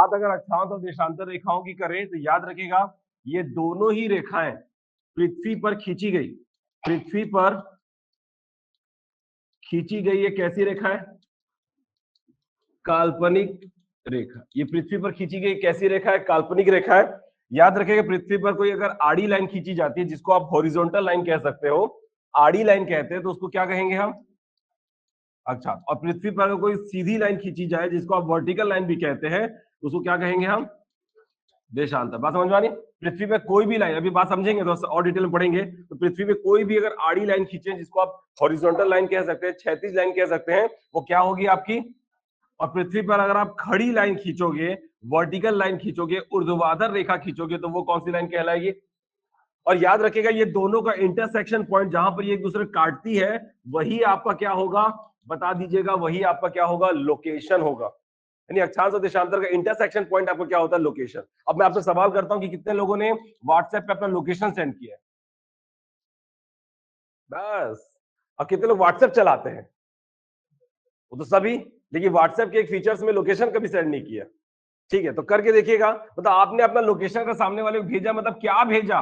बात अगर अक्षांश और देशांतर रेखाओं की करें तो याद रखिएगा ये दोनों ही रेखाएं पृथ्वी पर खींची गई, पृथ्वी पर खींची गई ये कैसी रेखा है? काल्पनिक रेखा। ये पृथ्वी पर खींची गई कैसी रेखा है? काल्पनिक रेखा है। याद रखिएगा पृथ्वी पर कोई अगर आड़ी लाइन खींची जाती है जिसको आप हॉरिजॉन्टल लाइन कह सकते हो, आड़ी लाइन कहते हैं, तो उसको क्या कहेंगे हम? अच्छा। और पृथ्वी पर अगर कोई सीधी लाइन खींची जाए जिसको आप वर्टिकल लाइन भी कहते हैं, तो उसको क्या कहेंगे हम? देशांतर। बात समझ में आ रही? पृथ्वी पे कोई भी लाइन, अभी बात समझेंगे तो और डिटेल में पढ़ेंगे, तो पृथ्वी पे कोई भी अगर आड़ी लाइन खींचे जिसको आप हॉरिजॉन्टल लाइन कह सकते हैं, क्षैतिज लाइन कह सकते हैं, वो क्या होगी आपकी? और पृथ्वी पर अगर आप खड़ी लाइन खींचोगे, वर्टिकल लाइन खींचोगे, ऊर्ध्वाधर रेखा खींचोगे, तो वो कौन सी लाइन कहलाएगी? और याद रखिएगा ये दोनों का इंटरसेक्शन पॉइंट जहां पर ये एक दूसरे काटती है, वही आपका क्या होगा? बता दीजिएगा। वही आपका क्या होगा? लोकेशन होगा। यानी अक्षांश और देशांतर का इंटरसेक्शन पॉइंट आपको क्या होता है? लोकेशन। अब मैं आपसे सवाल करता हूं कि कितने लोगों ने व्हाट्सएप पे अपना लोकेशन सेंड किया है? बस। और कितने लोग व्हाट्सएप चलाते हैं? वो तो सभी। लेकिन व्हाट्सएप के एक फीचर्स में लोकेशन कभी सेंड नहीं किया। ठीक है, तो करके देखिएगा। मतलब आपने अपना लोकेशन का सामने वाले को भेजा, मतलब क्या भेजा?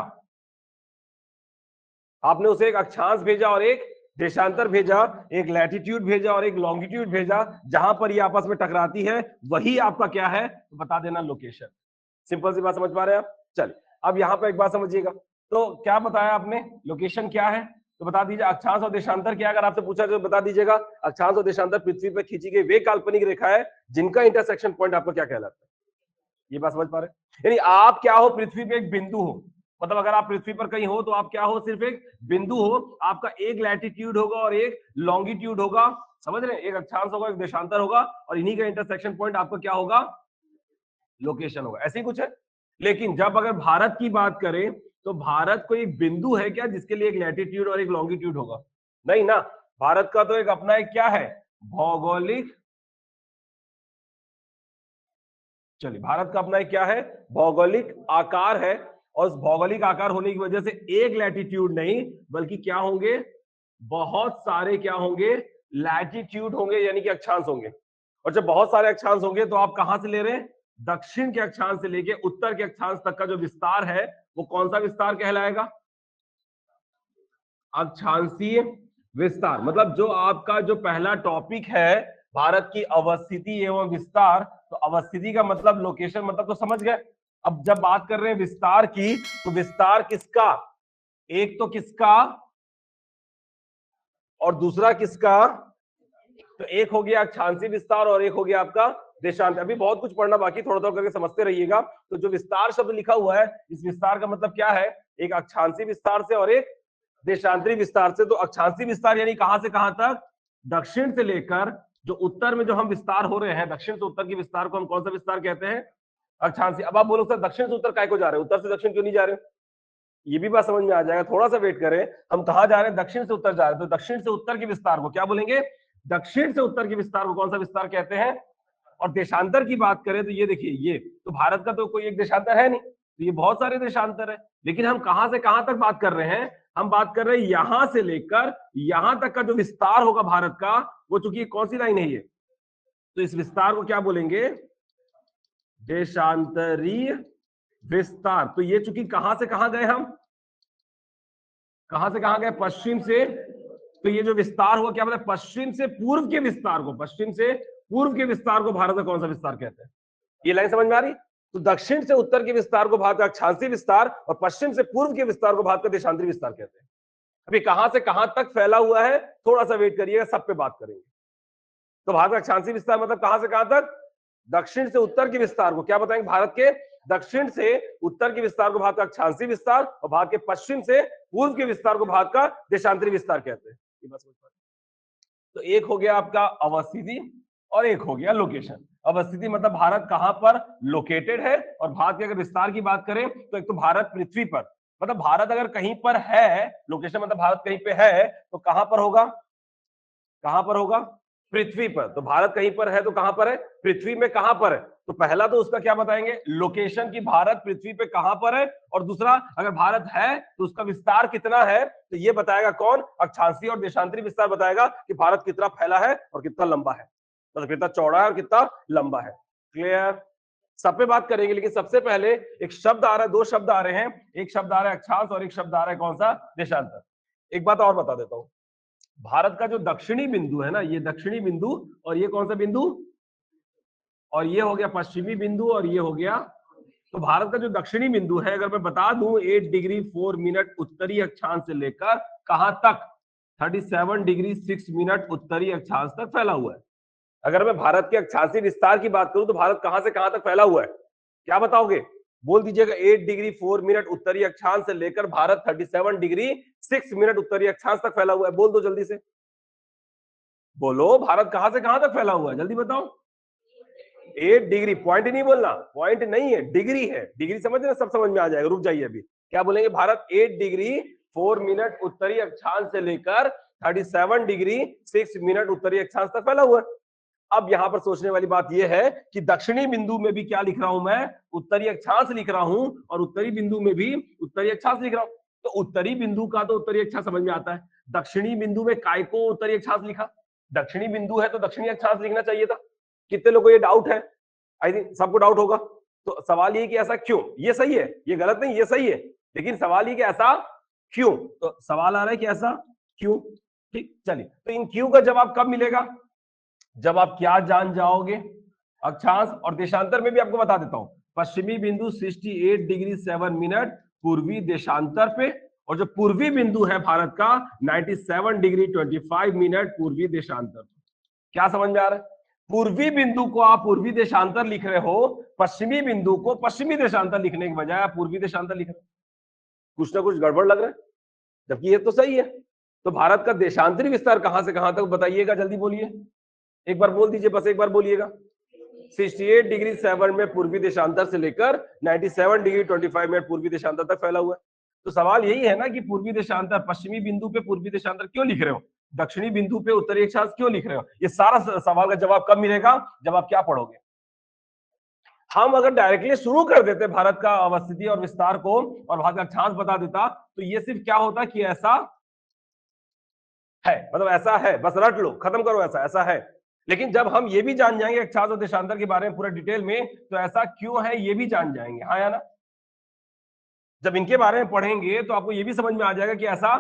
आपने उसे एक अक्षांश भेजा और एक देशांतर भेजा, एक लैटिट्यूड भेजा और एक लॉन्गिट्यूड भेजा। जहां पर ये आपस में टकराती है वही आपका क्या है? तो बता देना लोकेशन। सिंपल सी बात, समझ पा रहे हैं आप? चलिए, अब यहां पर एक बात समझिएगा। तो क्या बताया आपने? लोकेशन क्या है? तो बता दीजिए। अक्षांश और देशांतर क्या? अगर आपसे पूछा तो बता दीजिएगा। अक्षांश और देशांतर पृथ्वी पर खींची गई वे काल्पनिक रेखा है जिनका इंटरसेक्शन पॉइंट आपको क्या कहलाता है? ये बात समझ पा रहे हैं? यानी आप क्या हो? पृथ्वी पे एक बिंदु हो। मतलब अगर आप पृथ्वी पर कहीं हो तो आप क्या हो? सिर्फ एक बिंदु हो। आपका एक लैटिट्यूड होगा और एक लॉन्गिट्यूड होगा। समझ रहे हैं? एक अक्षांश होगा, एक देशांतर होगा, और इन्हीं का इंटरसेक्शन पॉइंट आपका क्या होगा? लोकेशन होगा। ऐसे ही कुछ है। लेकिन जब अगर भारत की बात करें तो भारत कोई बिंदु है क्या जिसके लिए एक लैटिट्यूड और एक लॉन्गिट्यूड होगा? नहीं ना। भारत का तो एक अपना एक क्या है? भौगोलिक। चलिए, भारत का अपना एक क्या है? भौगोलिक आकार है। और उस भौगोलिक आकार होने की वजह से एक लैटिट्यूड नहीं बल्कि क्या होंगे? बहुत सारे क्या होंगे? लैटिट्यूड होंगे, यानी कि अक्षांश होंगे। और जब बहुत सारे अक्षांश होंगे तो आप कहां से ले रहे हैं? दक्षिण के अक्षांश से लेके उत्तर के अक्षांश तक का जो विस्तार है वो कौन सा विस्तार कहलाएगा? अक्षांशीय विस्तार। मतलब जो आपका जो पहला टॉपिक है, भारत की अवस्थिति एवं विस्तार, तो अवस्थिति का मतलब लोकेशन, मतलब तो समझ गए। अब जब बात कर रहे हैं विस्तार की, तो विस्तार किसका? एक तो किसका और दूसरा किसका? तो एक हो गया अक्षांशीय विस्तार और एक हो गया आपका देशांतर। अभी बहुत कुछ पढ़ना बाकी, थोड़ा थोड़ा करके समझते रहिएगा। तो जो विस्तार शब्द लिखा हुआ है, इस विस्तार का मतलब क्या है? एक अक्षांशीय विस्तार से और एक देशांतरी विस्तार से। तो अक्षांशीय विस्तार यानी कहां से कहां तक? दक्षिण से लेकर जो उत्तर में जो हम विस्तार हो रहे हैं, दक्षिण से उत्तर के विस्तार को हम कौन सा विस्तार कहते हैं? अक्षांशीय। अब आप बोलो सर दक्षिण से उत्तर काय को जा रहे हैं, उत्तर से दक्षिण क्यों नहीं जा रहे? ये भी बात समझ में आ जाएगा, थोड़ा सा वेट करें। हम कहां जा रहे हैं? दक्षिण से उत्तर जा रहे हैं। तो दक्षिण से उत्तर के विस्तार को क्या बोलेंगे? दक्षिण से उत्तर के विस्तार को कौन सा विस्तार कहते हैं? और देशांतर की बात करें तो ये देखिए, ये तो भारत का तो कोई एक देशांतर है नहीं, तो ये बहुत सारे देशांतर है। लेकिन हम कहां से कहां तक बात कर रहे हैं? हम बात कर रहे हैं यहां से लेकर यहां तक का जो विस्तार होगा भारत का, वो चूंकि कौन सी लाइन है ये, तो इस विस्तार को क्या बोलेंगे? देशांतरीय विस्तार। तो ये चूंकि कहां से कहां गए हम? कहां से कहां गए? पश्चिम से। तो ये जो विस्तार हुआ क्या बोले? पश्चिम से पूर्व के विस्तार को, पश्चिम से पूर्व के विस्तार को भारत में कौन सा विस्तार कहते हैं? ये लाइन समझ में आ रही? तो दक्षिण से उत्तर के विस्तार को भारत का अक्षांशीय विस्तार और पश्चिम से पूर्व के विस्तार को भारत का देशांतरी विस्तार कहते हैं। अभी कहां से कहां तक फैला हुआ है, थोड़ा सा वेट करिएगा, सब पे बात करेंगे। तो भारत का अक्षांशीय विस्तार मतलब कहां से कहां तक? दक्षिण से उत्तर के विस्तार को क्या बताएंगे? भारत के दक्षिण से उत्तर के विस्तार को भारत का अक्षांशीय विस्तार और भारत के पश्चिम से पूर्व के विस्तार को भारत का देशांतरी विस्तार कहते हैं। ये बात समझ पा रहे हैं? तो एक हो गया आपका अवस्थिति और एक हो गया लोकेशन। अवस्थिति मतलब भारत कहां पर लोकेटेड है, और भारत के अगर विस्तार की बात करें तो एक तो भारत पृथ्वी पर, मतलब भारत अगर कहीं पर है, लोकेशन मतलब भारत कहीं पे है तो कहां पर होगा? कहां पर होगा? पृथ्वी पर। तो भारत कहीं पर है तो कहां पर है? पृथ्वी में। कहां पर है? तो पहला तो उसका क्या बताएंगे? लोकेशन की, भारत पृथ्वी पे कहां पर है। और दूसरा, अगर भारत है तो उसका विस्तार कितना है, तो ये बताएगा कौन? अक्षांशीय और देशांतरी विस्तार बताएगा कि भारत कितना फैला है और कितना लंबा है, मतलब कितना चौड़ा है और कितना लंबा है। क्लियर? सब पे बात करेंगे, लेकिन सबसे पहले एक शब्द आ रहा है, दो शब्द आ रहे हैं, एक शब्द आ रहा है अक्षांश और एक शब्द आ रहा है कौन सा, देशांतर। एक बात और बता देता हूं, भारत का जो दक्षिणी बिंदु है ना, ये दक्षिणी बिंदु, और ये कौन सा बिंदु, और ये हो गया पश्चिमी बिंदु, और ये हो गया, तो भारत का जो दक्षिणी बिंदु है, अगर मैं बता दूं 8 डिग्री 4 मिनट उत्तरी अक्षांश से लेकर कहां तक, 37 डिग्री 6 मिनट उत्तरी अक्षांश तक फैला हुआ है। अगर मैं भारत के अक्षांशीय विस्तार की बात करूं तो भारत कहां से कहां तक फैला हुआ है, क्या बताओगे, बोल दीजिएगा। 8 डिग्री 4 मिनट उत्तरी अक्षांश से लेकर भारत 37 डिग्री 6 मिनट उत्तरी अक्षांश तक फैला हुआ है, बोल दो जल्दी से, बोलो भारत कहां से कहां तक फैला हुआ है, जल्दी बताओ। 8 डिग्री, पॉइंट नहीं बोलना, पॉइंट नहीं है, डिग्री है, डिग्री समझ रहे, सब समझ में आ जाएगा, रुक जाइए अभी। क्या बोलेंगे, भारत 8 डिग्री 4 मिनट उत्तरी अक्षांश से लेकर 37 डिग्री 6 मिनट उत्तरी अक्षांश तक फैला हुआ है। अब यहां पर सोचने वाली बात यह है कि दक्षिणी बिंदु में भी क्या लिख रहा हूं मैं, उत्तरी अक्षांश लिख रहा हूं, और उत्तरी बिंदु में भी उत्तरी अक्षांश लिख रहा हूं। तो उत्तरी बिंदु का तो उत्तरी अक्षांश समझ में आता है, दक्षिणी बिंदु में काय को उत्तरी अक्षांश लिखा, दक्षिणी बिंदु है तो दक्षिणी अक्षांश लिखना चाहिए था। कितने लोगों को ये डाउट है, आई थिंक सबको डाउट होगा। तो सवाल ये कि ऐसा क्यों, ये सही है, ये गलत नहीं, ये सही है, लेकिन सवाल ये कि ऐसा क्यों, तो सवाल आ रहा है कि ऐसा क्यों। ठीक, चलिए, तो इन क्यों का जवाब कब मिलेगा, जब आप क्या जान जाओगे, अक्षांश और देशांतर में भी आपको बता देता हूं। पश्चिमी बिंदु 68 डिग्री 7 मिनट पूर्वी देशांतर पे, और जो पूर्वी बिंदु है भारत का 97 डिग्री 25 मिनट पूर्वी देशांतर पे। क्या समझ में आ रहा है, पूर्वी बिंदु को आप पूर्वी देशांतर लिख रहे हो, पश्चिमी बिंदु को पश्चिमी देशांतर लिखने के बजाय आप पूर्वी देशांतर लिख रहे हो, कुछ ना कुछ गड़बड़ लग रहा है, जबकि ये तो सही है। तो भारत का देशांतरी विस्तार कहां से कहां तक बताइएगा, जल्दी बोलिए, एक बार बोल दीजिए, बस एक बार बोलिएगा। 68 डिग्री 7 में पूर्वी देशांतर से लेकर 97 डिग्री 25 मिनट पूर्वी देशांतर तक फैला हुआ है। तो सवाल यही है ना कि पूर्वी देशांतर, पश्चिमी बिंदु पे पूर्वी देशांतर क्यों लिख रहे हो, दक्षिणी बिंदु पे उत्तरी अक्षांश क्यों लिख रहे हो, ये सारा सवाल का जवाब कब मिलेगा, जब आप क्या पढ़ोगे। हम अगर डायरेक्टली शुरू कर देते भारत का अवस्थिति और विस्तार को, और भारत का अक्षांश बता देता, तो ये सिर्फ क्या होता कि ऐसा है, मतलब ऐसा है, बस रट लो, खत्म करो, ऐसा ऐसा है। लेकिन जब हम ये भी जान जाएंगे अक्षांश और देशांतर के बारे में पूरा डिटेल में, तो ऐसा क्यों है ये भी जान जाएंगे, हाँ या ना। जब इनके बारे में पढ़ेंगे तो आपको ये भी समझ में आ जाएगा कि ऐसा,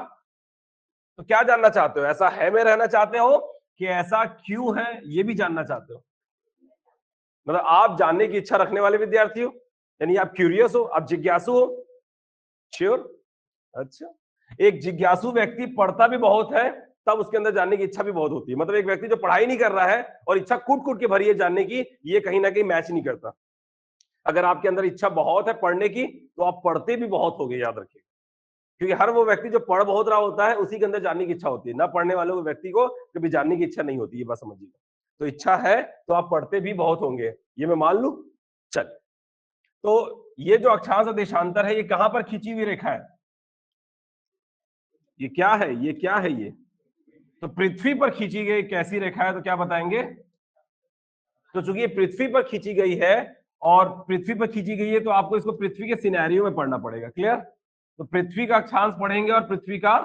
तो क्या जानना चाहते हो, ऐसा है में रहना चाहते हो कि ऐसा क्यों है ये भी जानना चाहते हो, मतलब आप जानने की इच्छा रखने वाले विद्यार्थी हो, यानी आप क्यूरियस हो, आप जिज्ञासु हो, श्योर। अच्छा, एक जिज्ञासु व्यक्ति पढ़ता भी बहुत है, तब उसके अंदर जानने की इच्छा भी बहुत होती है, मतलब एक व्यक्ति जो पढ़ाई नहीं कर रहा है और इच्छा कूट कूट के भरी है जानने की, ये कहीं ना कहीं मैच नहीं करता। अगर आपके अंदर इच्छा बहुत है पढ़ने की, तो आप पढ़ते भी बहुत होगे, याद रखिए, क्योंकि हर वो व्यक्ति जो पढ़ बहुत रहा होता है उसी के अंदर जानने की इच्छा होती है, ना पढ़ने वाले व्यक्ति को कभी जानने की इच्छा नहीं होती, ये बात समझिएगा। तो इच्छा है तो आप पढ़ते भी बहुत होंगे, ये मैं मान लू। चल, तो ये जो अक्षांश और देशांतर है, ये कहां पर खींची हुई रेखा है, ये क्या है, ये क्या है, ये तो पृथ्वी पर खींची गई कैसी रेखा है, तो क्या बताएंगे। तो चूंकि ये पृथ्वी पर खींची गई है, और पृथ्वी पर खींची गई है, तो आपको इसको पृथ्वी के सिनेरियो में पढ़ना पड़ेगा, क्लियर। तो पृथ्वी का अक्षांश पढ़ेंगे, और पृथ्वी का,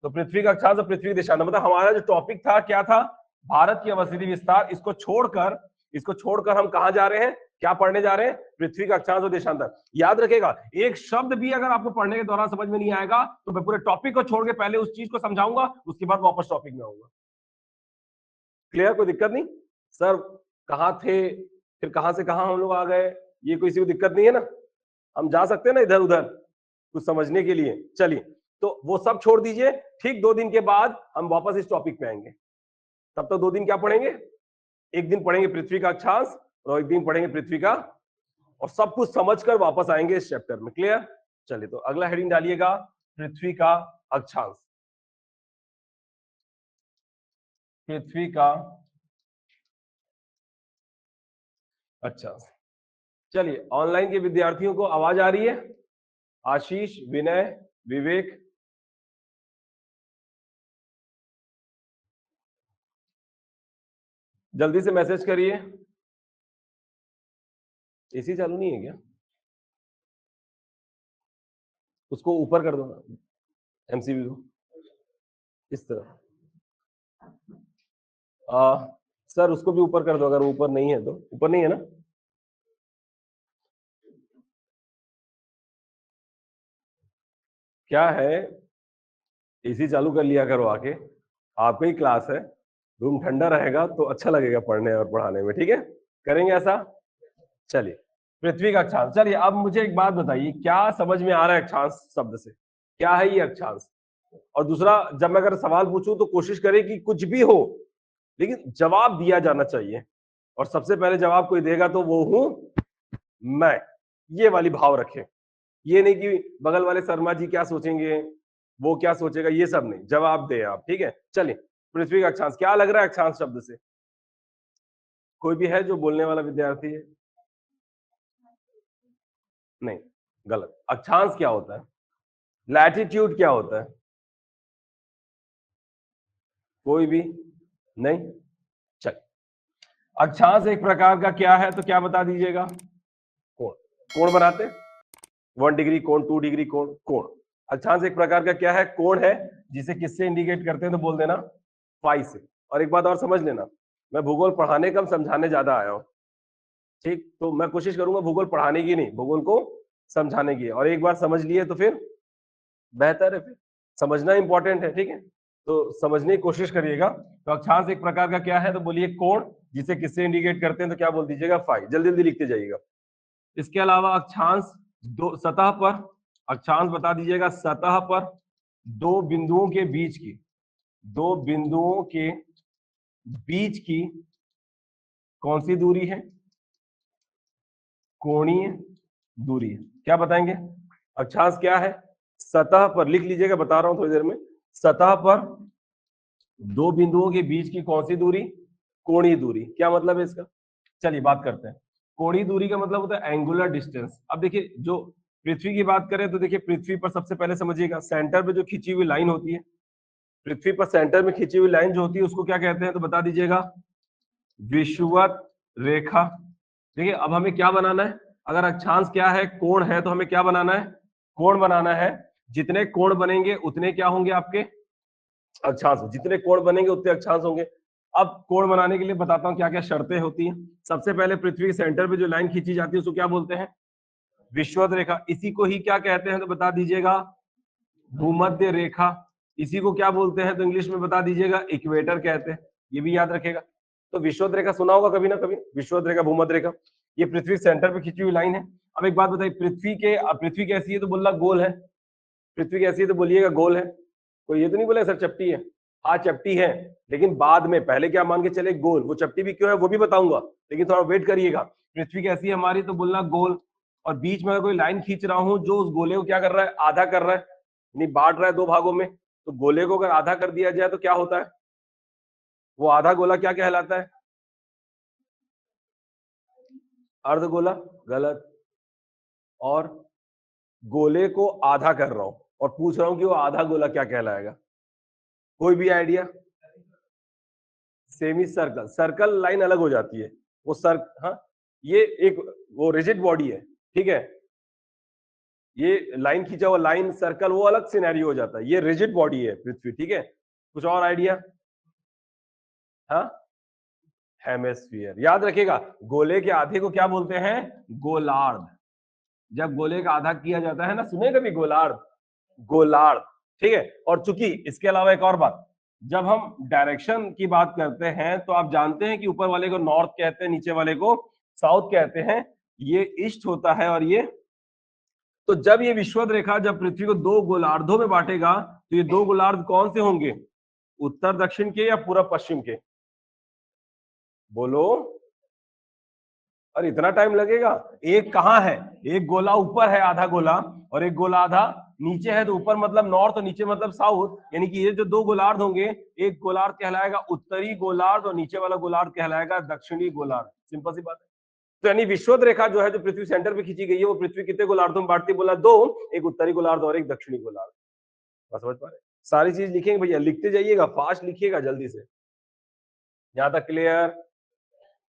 तो पृथ्वी का अक्षांश और पृथ्वी देशांतर, मतलब हमारा जो टॉपिक था क्या था, भारत की अवस्थिति विस्तार। इसको छोड़कर हम कहां जा रहे हैं, क्या पढ़ने जा रहे हैं, पृथ्वी का अक्षांश और देशांतर। याद रखेगा, एक शब्द भी अगर आपको पढ़ने के दौरान समझ में नहीं आएगा, तो मैं पूरे टॉपिक को छोड़ के पहले उस चीज को समझाऊंगा, उसके बाद वापस टॉपिक में आऊंगा, क्लियर, कोई दिक्कत नहीं। सर कहाँ थे, फिर कहां से कहां हम लोग आ गए, ये कोई सी दिक्कत नहीं है ना, हम जा सकते हैं ना इधर उधर कुछ समझने के लिए। चलिए, तो वो सब छोड़ दीजिए, ठीक 2 दिन के बाद हम वापस इस टॉपिक पे आएंगे। तब तक 2 दिन क्या पढ़ेंगे, एक दिन पढ़ेंगे पृथ्वी का अक्षांश, और एक दिन पढ़ेंगे पृथ्वी का, और सब कुछ समझकर वापस आएंगे इस चैप्टर में, क्लियर। चलिए, तो अगला हेडिंग डालिएगा, पृथ्वी का अक्षांश, पृथ्वी का अक्षांश। चलिए, ऑनलाइन के विद्यार्थियों को आवाज आ रही है, आशीष, विनय, विवेक, जल्दी से मैसेज करिए। एसी चालू नहीं है क्या, उसको ऊपर कर दो, एमसीबी को इस तरह। सर उसको भी ऊपर कर दो, अगर ऊपर नहीं है तो, ऊपर नहीं है ना, क्या है, एसी चालू कर लिया करो आके, आपका ही क्लास है, रूम ठंडा रहेगा तो अच्छा लगेगा पढ़ने और पढ़ाने में, ठीक है? करेंगे ऐसा? चलिए, पृथ्वी का अक्षांश। चलिए अब मुझे एक बात बताइए, क्या समझ में आ रहा है अक्षांश शब्द से? क्या है ये अक्षांश? और दूसरा, जब मैं अगर सवाल पूछूं तो कोशिश करें कि कुछ भी हो लेकिन जवाब दिया जाना चाहिए, और सबसे पहले जवाब कोई देगा तो वो हूं मैं। ये वाली भाव रखें, ये नहीं कि बगल वाले शर्मा जी क्या सोचेंगे, वो क्या सोचेगा, ये सब नहीं, जवाब दे आप, ठीक है? चलिए, पृथ्वी का अक्षांश क्या लग रहा है अक्षांश शब्द से? कोई भी है जो बोलने वाला विद्यार्थी है? नहीं, गलत। अक्षांश क्या होता है? लैटिट्यूड क्या होता है? कोई भी नहीं? चल, अक्षांश एक प्रकार का क्या है, तो क्या बता दीजिएगा? कोण। कोण बनाते, 1 डिग्री कोण, 2 डिग्री कोण, कोण। अक्षांश एक प्रकार का क्या है? कोण है, जिसे किससे इंडिकेट करते हैं तो बोल देना फाई से। और एक बात और समझ लेना, मैं भूगोल पढ़ाने कम समझाने ज्यादा आया हूं, ठीक? तो मैं कोशिश करूंगा भूगोल पढ़ाने की नहीं, भूगोल को समझाने की। और एक बार समझ लिए तो फिर बेहतर है, फिर समझना इंपॉर्टेंट है, ठीक है? तो समझने की कोशिश करिएगा। तो अक्षांश एक प्रकार का क्या है तो बोलिए कोण, जिसे किससे इंडिकेट करते हैं तो क्या बोल दीजिएगा? फाई। जल्दी जल्दी लिखते जाइएगा। इसके अलावा अक्षांश दो सतह पर, अक्षांश बता दीजिएगा सतह पर दो बिंदुओं के बीच की, दो बिंदुओं के बीच की कौन सी दूरी है? कोणीय दूरी है। क्या बताएंगे? अक्षांश क्या है? सतह पर, लिख लीजिएगा, बता रहा हूं थोड़ी देर में। सतह पर दो बिंदुओं के बीच की कौन सी दूरी? कोणीय दूरी। क्या मतलब है इसका? चलिए बात करते हैं। कोणीय दूरी का मतलब होता है एंगुलर डिस्टेंस। अब देखिए, जो पृथ्वी की बात करें तो देखिए, पृथ्वी पर सबसे पहले समझिएगा, सेंटर पे जो खींची हुई लाइन होती है, पृथ्वी पर सेंटर में खींची हुई लाइन जो होती है उसको क्या कहते हैं तो बता दीजिएगा? विषुवत रेखा। देखिए, अब हमें क्या बनाना है? अगर अक्षांश क्या है? कोण है, तो हमें क्या बनाना है? कोण बनाना है। जितने कोण बनेंगे उतने क्या होंगे आपके? अक्षांश। जितने कोण बनेंगे उतने अक्षांश होंगे। अब कोण बनाने के लिए बताता हूं क्या क्या शर्तें होती हैं। सबसे पहले पृथ्वी के सेंटर पे जो लाइन खींची जाती है उसको क्या बोलते हैं? विषुवत रेखा। इसी को ही क्या कहते हैं तो बता दीजिएगा? भूमध्य रेखा। इसी को क्या बोलते हैं तो इंग्लिश में बता दीजिएगा? इक्वेटर कहते हैं। ये भी याद रखेगा। तो विषुवत रेखा सुना होगा कभी ना कभी, विषुवत रेखा, भूमध्य रेखा। ये पृथ्वी सेंटर पे खींची हुई लाइन है। अब एक बात बताइए, पृथ्वी कैसी है तो बोलना गोल है। पृथ्वी कैसी है तो बोलिएगा गोल है। कोई ये तो नहीं बोले सर चपटी है। हाँ चपटी है, लेकिन बाद में, पहले क्या मान के चले? गोल। वो चपटी भी क्यों है वो भी बताऊंगा, लेकिन थोड़ा वेट करिएगा। पृथ्वी कैसी है हमारी तो बोलना गोल। और बीच में अगर कोई लाइन खींच रहा हूं जो उस गोले को क्या कर रहा है? आधा कर रहा है, यानी बांट रहा है दो भागों में। तो गोले को अगर आधा कर दिया जाए तो क्या होता है? वो आधा गोला क्या कहलाता है? अर्धगोला। गलत। और गोले को आधा कर रहा हूं और पूछ रहा हूं कि वो आधा गोला क्या कहलाएगा? कोई भी idea? Semi circle. Circle line अलग हो जाती है। वो सर, हाँ, ये एक वो रिजिड बॉडी है, ठीक है? ये लाइन खींचा हुआ लाइन सर्कल वो अलग सिनेरियो हो जाता है। ये रिजिड बॉडी है पृथ्वी, ठीक है? कुछ और आइडिया? हाँ, हेमेस्फीयर। याद रखिएगा, गोले के आधे को क्या बोलते हैं? गोलार्ध। जब गोले का आधा किया जाता है ना, सुने कभी गोलार्ध? गोलार्ध, ठीक है? और चूंकि इसके अलावा एक और बात, जब हम डायरेक्शन की बात करते हैं तो आप जानते हैं कि ऊपर वाले को नॉर्थ कहते हैं, नीचे वाले को साउथ कहते हैं। ये ईस्ट होता है और ये, तो जब ये विषुवत रेखा जब पृथ्वी को दो गोलार्धों में बांटेगा तो ये दो गोलार्ध कौन से होंगे? उत्तर दक्षिण के या पूर्व पश्चिम के? बोलो। और इतना टाइम लगेगा? एक कहाँ है? एक गोला ऊपर है आधा गोला, और एक गोला आधा नीचे है। तो ऊपर मतलब नॉर्थ और नीचे मतलब साउथ, यानी कि ये जो दो गोलार्ध होंगे, एक गोलार्ध कहलाएगा उत्तरी गोलार्ध और नीचे वाला गोलार्ध कहलाएगा दक्षिणी गोलार्ध। सिंपल सी बात है। तो यानी विषुवत रेखा जो है, जो पृथ्वी सेंटर पे खींची गई है, वो पृथ्वी कितने गोलार्धों में बांटती है? बोला दो, एक उत्तरी गोलार्ध और एक दक्षिणी गोलार्ध। बस समझ पा रहे? सारी चीज लिखेंगे भैया, लिखते जाइएगा, फास्ट लिखिएगा जल्दी से। यहां तक क्लियर?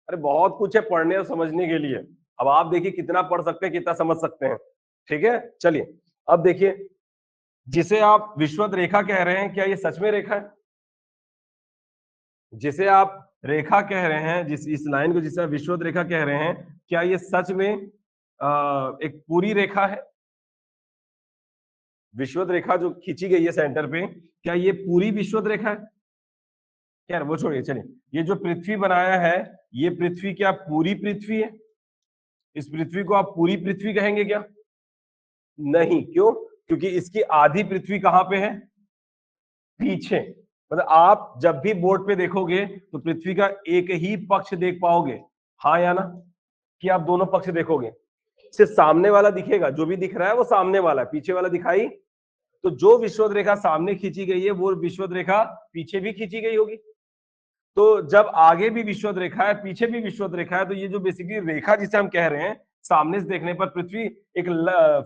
अरे बहुत कुछ है पढ़ने और समझने के लिए। अब आप देखिए कितना पढ़ सकते हैं, कितना समझ सकते हैं, ठीक है? चलिए अब देखिए, जिसे आप विषुवत रेखा कह रहे हैं, क्या ये सच में रेखा है? जिसे आप रेखा कह रहे हैं, जिस इस लाइन को जिसे आप विषुवत रेखा कह रहे हैं, क्या ये सच में एक पूरी रेखा है? विषुवत रेखा जो खींची गई है सेंटर पे, क्या ये पूरी विषुवत रेखा है? यार वो छोड़िए, चलिए ये जो पृथ्वी बनाया है, ये पृथ्वी क्या पूरी पृथ्वी है? इस पृथ्वी को आप पूरी पृथ्वी कहेंगे क्या? नहीं, क्यों? क्योंकि इसकी आधी पृथ्वी कहां पे है? पीछे। मतलब आप जब भी बोर्ड पे देखोगे तो पृथ्वी का एक ही पक्ष देख पाओगे, हाँ या ना? कि आप दोनों पक्ष देखोगे? सिर्फ सामने वाला दिखेगा, जो भी दिख रहा है वो सामने वाला है, पीछे वाला दिखाई। तो जो विषुवत रेखा सामने खींची गई है वो विषुवत रेखा पीछे भी खींची गई होगी। तो जब आगे भी विषुवत रेखा है, पीछे भी विषुवत रेखा है, तो ये जो बेसिकली रेखा जिसे हम कह रहे हैं, सामने से देखने पर पृथ्वी एक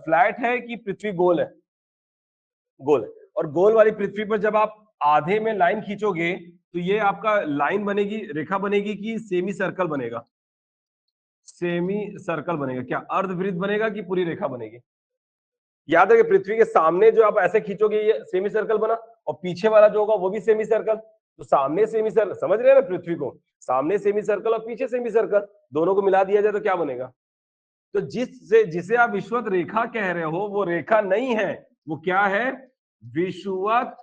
फ्लैट है कि पृथ्वी गोल है? गोल है। और गोल वाली पृथ्वी पर जब आप आधे में लाइन खींचोगे तो ये आपका लाइन बनेगी, रेखा बनेगी कि सेमी सर्कल बनेगा? सेमी सर्कल बनेगा। क्या अर्धवृत्त बनेगा कि पूरी रेखा बनेगी? याद है कि पृथ्वी के सामने जो आप ऐसे खींचोगे ये सेमी सर्कल बना, और पीछे वाला जो होगा वो भी सेमी सर्कल। तो सामने सेमी सर्कल, समझ रहे हैं ना पृथ्वी को? सामने सेमी सर्कल और पीछे सेमी सर्कल, दोनों को मिला दिया जाए तो क्या बनेगा? तो जिसे आप विषुवत रेखा कह रहे हो वो रेखा नहीं है, वो क्या है? विषुवत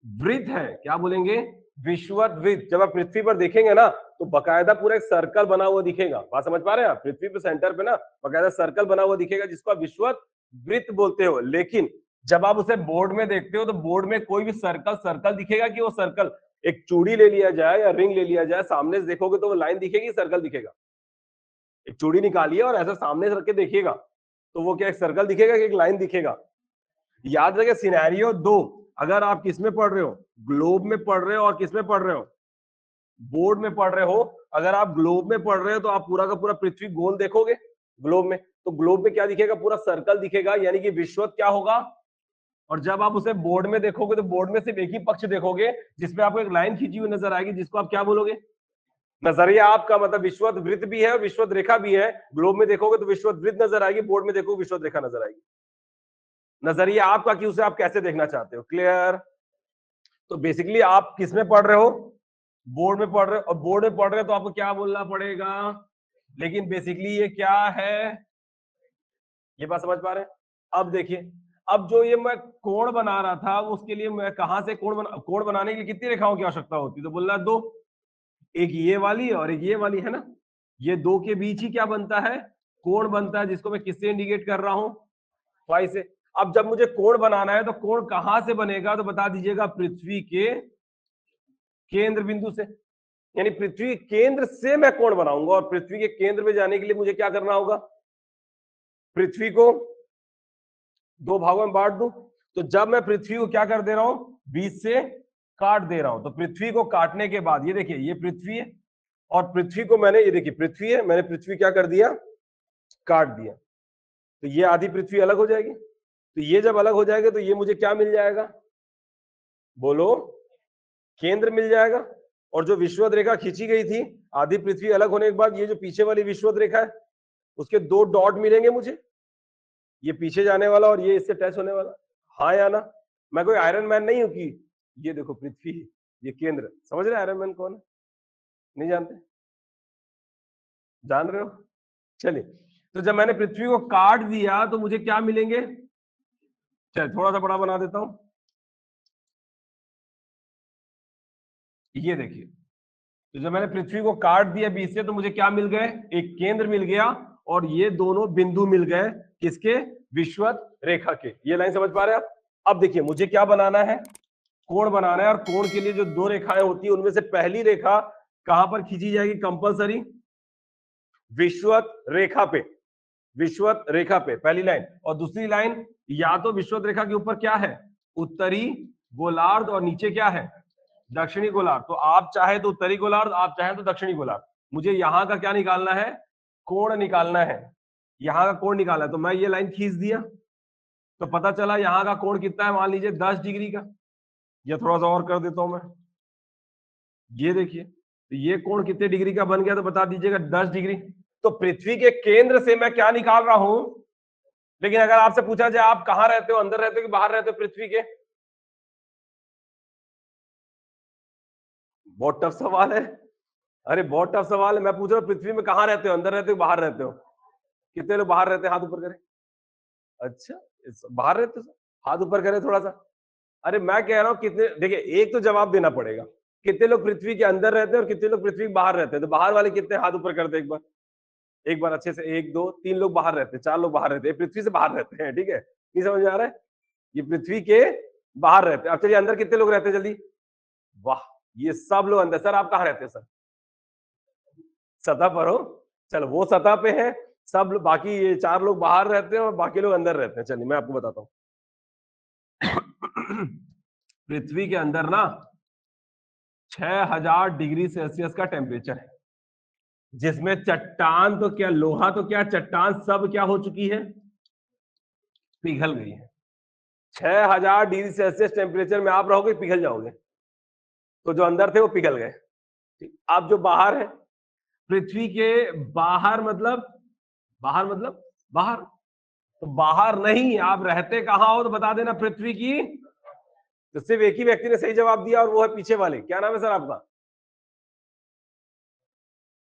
वृत्त है। क्या बोलेंगे? विषुवत वृत्त। जब आप पृथ्वी पर देखेंगे ना तो बकायदा पूरा एक सर्कल बना हुआ दिखेगा। बात समझ पा रहे हैं आप? पृथ्वी पे सेंटर पे ना बकायदा सर्कल बना हुआ दिखेगा जिसको आप विषुवत वृत्त बोलते हो। लेकिन जब आप उसे बोर्ड में देखते हो तो बोर्ड में कोई भी सर्कल सर्कल दिखेगा कि वो सर्कल? एक चूड़ी ले लिया जाए या रिंग ले लिया जाए, सामने से देखोगे तो वो लाइन दिखेगी, सर्कल दिखेगा? एक चूड़ी निकालिए और ऐसा सामने से रख के देखिएगा तो वो क्या एक सर्कल दिखेगा कि एक लाइन दिखेगा? याद रखिए सिनेरियो दो, अगर आप किस में पढ़ रहे हो, ग्लोब में पढ़ रहे हो और किस में पढ़ रहे हो, बोर्ड में पढ़ रहे हो। अगर आप ग्लोब में पढ़ रहे हो तो आप पूरा का पूरा पृथ्वी गोल देखोगे ग्लोब में, तो ग्लोब में क्या दिखेगा? पूरा सर्कल दिखेगा, यानी कि विषुवत क्या होगा? और जब आप उसे बोर्ड में देखोगे तो बोर्ड में सिर्फ एक ही पक्ष देखोगे जिसमें आपको एक लाइन खींची हुई नजर आएगी, जिसको आप क्या बोलोगे? नजरिया आपका मतलब विषुवत वृत्त भी है और विषुवत रेखा भी है। ग्लोब में देखोगे तो विषुवत वृत्त नजर आएगी, बोर्ड में देखोगे विषुवत रेखा नजर आएगी। नजरिया आपका कि उसे आप कैसे देखना चाहते हो। क्लियर? तो बेसिकली आप किस में पढ़ रहे हो? बोर्ड में पढ़ रहे हो, और बोर्ड में पढ़ रहे हो तो आपको क्या बोलना पड़ेगा? लेकिन बेसिकली ये क्या है? ये बात समझ पा रहे हैं? अब देखिए, अब जो ये मैं कोण बना रहा था उसके लिए मैं कहां से कोण बनाने के लिए कितनी रेखाओं की आवश्यकता होती है? तो बोलना दो, एक ये वाली और एक ये वाली, है ना? ये दो के बीच ही क्या बनता है? कोण बनता है, जिसको मैं किससे इंडिकेट कर रहा हूं? फाई से। अब जब मुझे कोण बनाना है तो कोण कहां से बनेगा? तो बता दीजिएगा, पृथ्वी के केंद्र बिंदु से। यानी पृथ्वी केंद्र से मैं कोण बनाऊंगा, और पृथ्वी के केंद्र में जाने के लिए मुझे क्या करना होगा? पृथ्वी को दो भागों में बांट दूं। तो जब मैं पृथ्वी को क्या कर दे रहा हूं? बीच से काट दे रहा हूं। तो पृथ्वी को काटने के बाद ये देखिए, ये पृथ्वी है, और पृथ्वी को मैंने, ये देखिए पृथ्वी है, मैंने पृथ्वी क्या कर दिया? काट दिया। तो ये आधी पृथ्वी अलग हो जाएगी। तो ये जब अलग हो जाएगा तो ये मुझे क्या मिल जाएगा? बोलो। केंद्र मिल जाएगा। और जो विषुवत रेखा खींची गई थी, आधी पृथ्वी अलग होने के बाद ये जो पीछे वाली विषुवत रेखा है उसके दो डॉट मिलेंगे मुझे, ये पीछे जाने वाला और ये इससे टच होने वाला। हाँ या ना? मैं कोई आयरन मैन नहीं हूं कि ये देखो पृथ्वी, ये केंद्र। समझ रहे आयरन मैन कौन है? नहीं जानते? जान रहे हो? चलिए, तो जब मैंने पृथ्वी को काट दिया तो मुझे क्या मिलेंगे? चलिए थोड़ा सा बड़ा बना देता हूं। ये देखिए, तो जब मैंने पृथ्वी को काट दिया बीच से तो मुझे क्या मिल गए? एक केंद्र मिल गया, और ये दोनों बिंदु मिल गए किसके? विषुवत रेखा के। ये लाइन समझ पा रहे हैं आप? अब देखिए मुझे क्या बनाना है? कोण बनाना है, और कोण के लिए जो दो रेखाएं होती है उनमें से पहली रेखा कहां पर खींची जाएगी कंपलसरी? विषुवत रेखा पे। विषुवत रेखा पे पहली लाइन, और दूसरी लाइन या तो विषुवत रेखा के ऊपर क्या है? उत्तरी गोलार्ध, और नीचे क्या है? दक्षिणी गोलार्ध। तो आप चाहे तो उत्तरी गोलार्ध, आप चाहे तो दक्षिणी गोलार्ध। मुझे यहाँ का क्या निकालना है? कोण निकालना है। यहाँ का कोण निकालना है, तो मैं ये लाइन खींच दिया तो पता चला यहाँ का कोण कितना है? मान लीजिए 10 डिग्री का। या थोड़ा सा और कर देता हूं मैं, ये देखिए, तो ये कोण कितने डिग्री का बन गया? तो बता दीजिएगा, 10 डिग्री। तो पृथ्वी के केंद्र से मैं क्या निकाल रहा हूं? लेकिन अगर आपसे पूछा जाए आप कहां रहते हो, अंदर रहते हो कि बाहर रहते हो पृथ्वी के? बहुत टफ सवाल है। अरे बहुत टफ सवाल है। मैं पूछ रहा हूँ पृथ्वी में कहां रहते हो, अंदर रहते हो बाहर रहते हो? कितने लोग बाहर रहते हैं? हाथ ऊपर करें। अच्छा, बाहर रहते सर, हाथ ऊपर करें थोड़ा सा। अरे मैं कह रहा हूँ कितने, देखिए एक तो जवाब देना पड़ेगा, कितने लोग पृथ्वी के अंदर रहते हैं और कितने लोग पृथ्वी के बाहर रहते हैं। तो बाहर वाले कितने, हाथ ऊपर करते एक बार, एक बार अच्छे से, 1 2 3 लोग बाहर रहते हैं, 4 लोग बाहर रहते हैं, पृथ्वी से बाहर रहते हैं, ठीक है, नहीं समझ में आ रहा है, ये पृथ्वी के बाहर रहते हैं। अब चलिए अंदर कितने लोग रहते हैं जल्दी, वाह, ये सब लोग अंदर। सर आप कहाँ रहते हैं सर, सतह पर हो, चलो वो सतह पे है, सब बाकी ये 4 लोग बाहर रहते हैं और बाकी लोग अंदर रहते हैं। चलिए मैं आपको बताता हूँ। पृथ्वी के अंदर ना 6000 डिग्री सेल्सियस का टेम्परेचर है, जिसमें चट्टान तो क्या, लोहा तो क्या, चट्टान सब क्या हो चुकी है, पिघल गई है। 6000 डिग्री सेल्सियस टेम्परेचर में आप रहोगे, पिघल जाओगे। तो जो अंदर थे वो पिघल गए। आप जो बाहर है, पृथ्वी के बाहर मतलब, बाहर मतलब बाहर, तो बाहर नहीं, आप रहते कहाँ हो तो बता देना, पृथ्वी की। तो सिर्फ एक ही व्यक्ति ने सही जवाब दिया और वो है पीछे वाले, क्या नाम है सर आपका,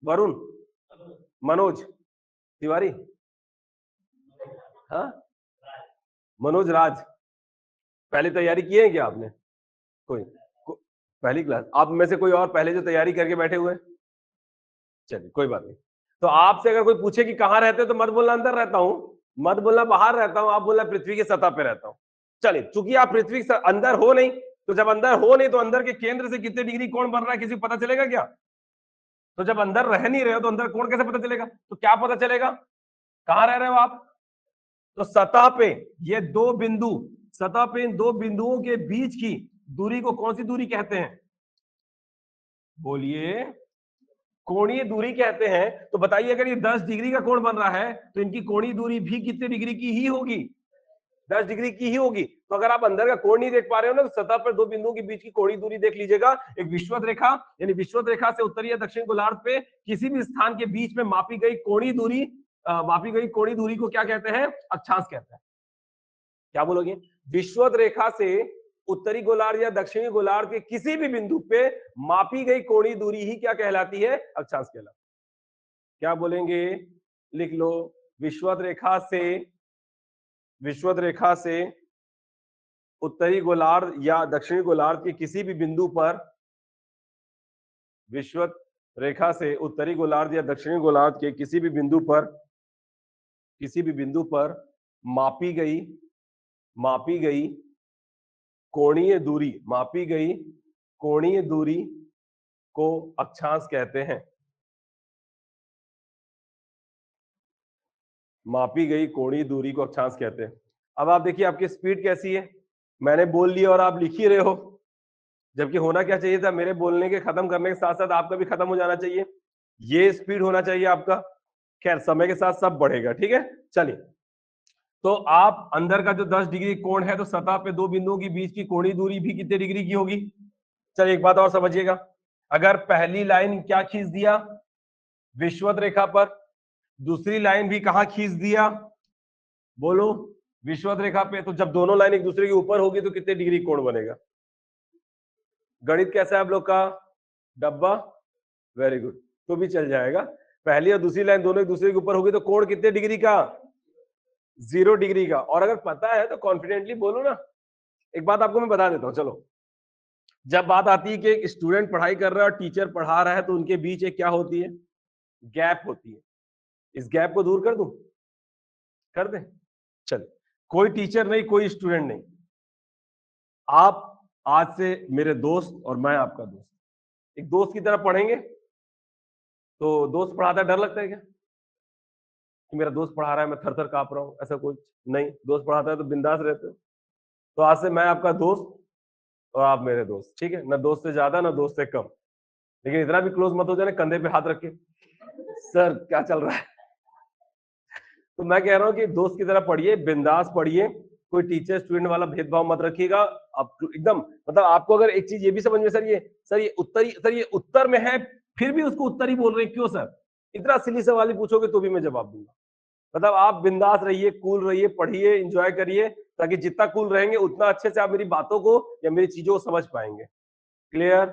वरुण, मनोज तिवारी, हाँ, मनोज राज। पहले तैयारी किए हैं क्या आपने, कोई पहली क्लास, आप में से कोई और पहले जो तैयारी करके बैठे हुए हैं, चलिए कोई बात नहीं। तो आपसे अगर कोई पूछे कि कहाँ रहते हो तो मत बोलना अंदर रहता हूँ, मत बोलना बाहर रहता हूँ, आप बोलना पृथ्वी की सतह पे रहता हूँ। चलिए चूंकि आप पृथ्वी के अंदर हो नहीं, तो जब अंदर हो नहीं तो अंदर के केंद्र से कितने डिग्री कोण बन रहा है किसी को पता चलेगा क्या, तो जब अंदर रह नहीं रहे हो तो अंदर कोण कैसे पता चलेगा, तो क्या पता चलेगा, कहाँ रह रहे हो आप, तो सतह पे ये दो बिंदु, सतह पे इन दो बिंदुओं के बीच की दूरी को कौन सी दूरी कहते हैं, बोलिए, कोणीय दूरी कहते हैं। तो बताइए अगर ये 10 डिग्री का कोण बन रहा है तो इनकी कोणीय दूरी भी कितने डिग्री की ही होगी, 10 डिग्री की ही होगी। तो अगर आप अंदर का कोण नहीं देख पा रहे हो ना, तो सतह पर दो बिंदुओं के बीच की कोणीय दूरी देख लीजिएगा। एक विषुवत रेखा, यानी विषुवत रेखा से उत्तरी या दक्षिण गोलार्ध पे किसी भी स्थान के बीच में मापी गई कोणीय दूरी, मापी गई कोणीय दूरी को क्या कहते हैं, अक्षांश कहते हैं। क्या बोलोगे, विषुवत रेखा से उत्तरी गोलार्ध या दक्षिणी गोलार्ध के किसी भी बिंदु पे मापी गई कोणीय दूरी ही क्या कहलाती है, अक्षांश कहलाती है। क्या बोलेंगे, लिख लो, विषुवत रेखा से, विषुवत रेखा से उत्तरी गोलार्ध या दक्षिणी गोलार्ध के किसी भी बिंदु पर, विषुवत रेखा से उत्तरी गोलार्ध या दक्षिणी गोलार्ध के किसी भी बिंदु पर, किसी भी बिंदु पर मापी गई, मापी गई कोणीय दूरी, मापी गई कोणीय दूरी को अक्षांश कहते हैं। मापी गई कोणीय दूरी को अक्षांश कहते हैं। अब आप देखिए आपकी स्पीड कैसी है, मैंने बोल लिया और आप लिख ही रहे हो, जबकि होना क्या चाहिए था, मेरे बोलने के खत्म करने के साथ साथ आपका भी खत्म हो जाना चाहिए, ये स्पीड होना चाहिए आपका। खैर समय के साथ सब बढ़ेगा, ठीक है। चलिए, तो आप अंदर का जो 10 डिग्री कोण है, तो सतह पे दो बिंदुओं के बीच की कोणीय दूरी भी कितने डिग्री की होगी। चलिए एक बात और समझिएगा, अगर पहली लाइन क्या खींच दिया, विषुवत रेखा पर, दूसरी लाइन भी कहां खींच दिया, बोलो, विषुवत रेखा पे, तो जब दोनों लाइन एक दूसरे के ऊपर होगी तो कितने डिग्री कोण बनेगा, गणित कैसा है आप लोग का, डब्बा, वेरी गुड, तो भी चल जाएगा। पहली और दूसरी लाइन दोनों एक दूसरे के ऊपर होगी तो कोण कितने डिग्री का, 0 डिग्री का। और अगर पता है तो कॉन्फिडेंटली बोलो ना। एक बात आपको मैं बता देता हूं, चलो, जब बात आती है कि एक स्टूडेंट पढ़ाई कर रहा है और टीचर पढ़ा रहा है, तो उनके बीच एक क्या होती है, गैप होती है। इस गैप को दूर कर दूं, कर दें, चल, कोई टीचर नहीं, कोई स्टूडेंट नहीं, आप आज से मेरे दोस्त और मैं आपका दोस्त, एक दोस्त की तरह पढ़ेंगे। तो दोस्त पढ़ाता है, डर लगता है क्या कि मेरा दोस्त पढ़ा रहा है मैं थर थर कांप रहा हूं, ऐसा कुछ नहीं, दोस्त पढ़ाता है तो बिंदास रहते हो। तो आज से मैं आपका दोस्त और आप मेरे दोस्त, ठीक है, ना दोस्त से ज्यादा ना दोस्त से कम, लेकिन इतना भी क्लोज मत हो जाने कंधे पे हाथ रख के, सर क्या चल रहा है। तो मैं कह रहा हूँ कि दोस्त की तरह पढ़िए, बिंदास पढ़िए, कोई टीचर स्टूडेंट वाला भेदभाव मत रखिएगा। आप एकदम, मतलब आपको अगर एक चीज ये भी समझ में, सर ये उत्तरी, सर ये उत्तर में है, फिर भी उसको उत्तरी बोल रहे हैं क्यों सर, इतना सिली सवाल ही पूछोगे तो भी मैं जवाब दूंगा। मतलब आप बिंदास रहिए, कूल रहिए, पढ़िए, एंजॉय करिए, ताकि जितना कूल रहेंगे उतना अच्छे से आप मेरी बातों को या मेरी चीजों को समझ पाएंगे। क्लियर,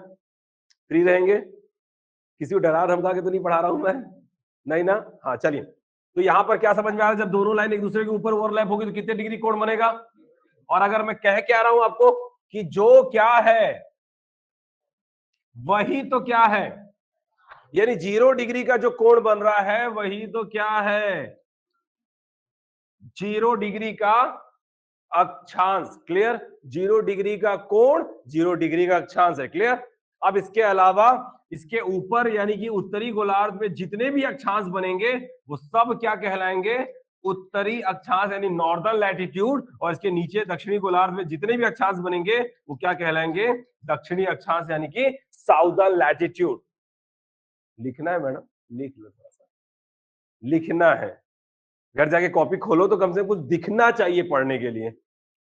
फ्री रहेंगे, किसी को डरा धमका के तो नहीं पढ़ा रहा हूं मैं, नहीं ना, हाँ चलिए। तो यहां पर क्या समझ में आ रहा है, जब दोनों लाइन एक दूसरे के ऊपर ओवरलैप होगी तो कितने डिग्री कोण बनेगा। और अगर मैं कह क्या रहा हूं आपको कि जो क्या है वही तो क्या है, यानी 0 डिग्री का जो कोण बन रहा है वही तो क्या है, 0 डिग्री का अक्षांश। क्लियर, 0 डिग्री का कोण 0 डिग्री का अक्षांश है। क्लियर। अब इसके अलावा इसके ऊपर यानी कि उत्तरी गोलार्ध में जितने भी अक्षांश बनेंगे वो सब क्या कहलाएंगे, उत्तरी अक्षांश यानी नॉर्दर्न लैटिट्यूड। और इसके नीचे दक्षिणी गोलार्ध में जितने भी अक्षांश बनेंगे वो क्या कहलाएंगे, दक्षिणी अक्षांश यानी कि साउदर्न लैटिट्यूड। लिखना है मैडम, लिख लो, थोड़ा सा लिखना है, घर जाके कॉपी खोलो तो कम से कम कुछ दिखना चाहिए पढ़ने के लिए,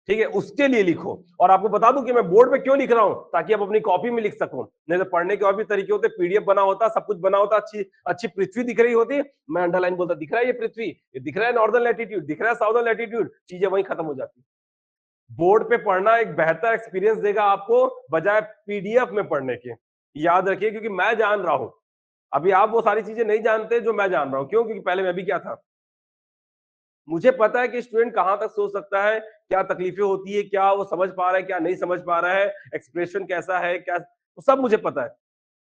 ठीक है, उसके लिए लिखो। और आपको बता दूं कि मैं बोर्ड पे क्यों लिख रहा हूं, ताकि आप अपनी कॉपी में लिख सको। नहीं तो पढ़ने के और भी तरीके होते, पीडीएफ बना होता, सब कुछ बना होता, अच्छी अच्छी पृथ्वी दिख रही होती, मैं अंडरलाइन बोलता, दिख रहा है ये पृथ्वी, ये दिख रहा है नॉर्दर्न लैटिट्यूड, दिख रहा है साउदर्न लैटिट्यूड, चीजें वहीं खत्म हो जाती। बोर्ड पे पढ़ना एक बेहतर एक्सपीरियंस देगा आपको बजाय पीडीएफ में पढ़ने के, याद रखिए, क्योंकि मैं जान रहा हूं अभी आप वो सारी चीजें नहीं जानते जो मैं जान रहा हूं। क्यों, क्योंकि पहले मैं भी क्या था, मुझे पता है कि स्टूडेंट कहां तक सोच सकता है, क्या तकलीफें होती है, क्या वो समझ पा रहा है, क्या नहीं समझ पा रहा है, एक्सप्रेशन कैसा है, क्या, तो सब मुझे पता है।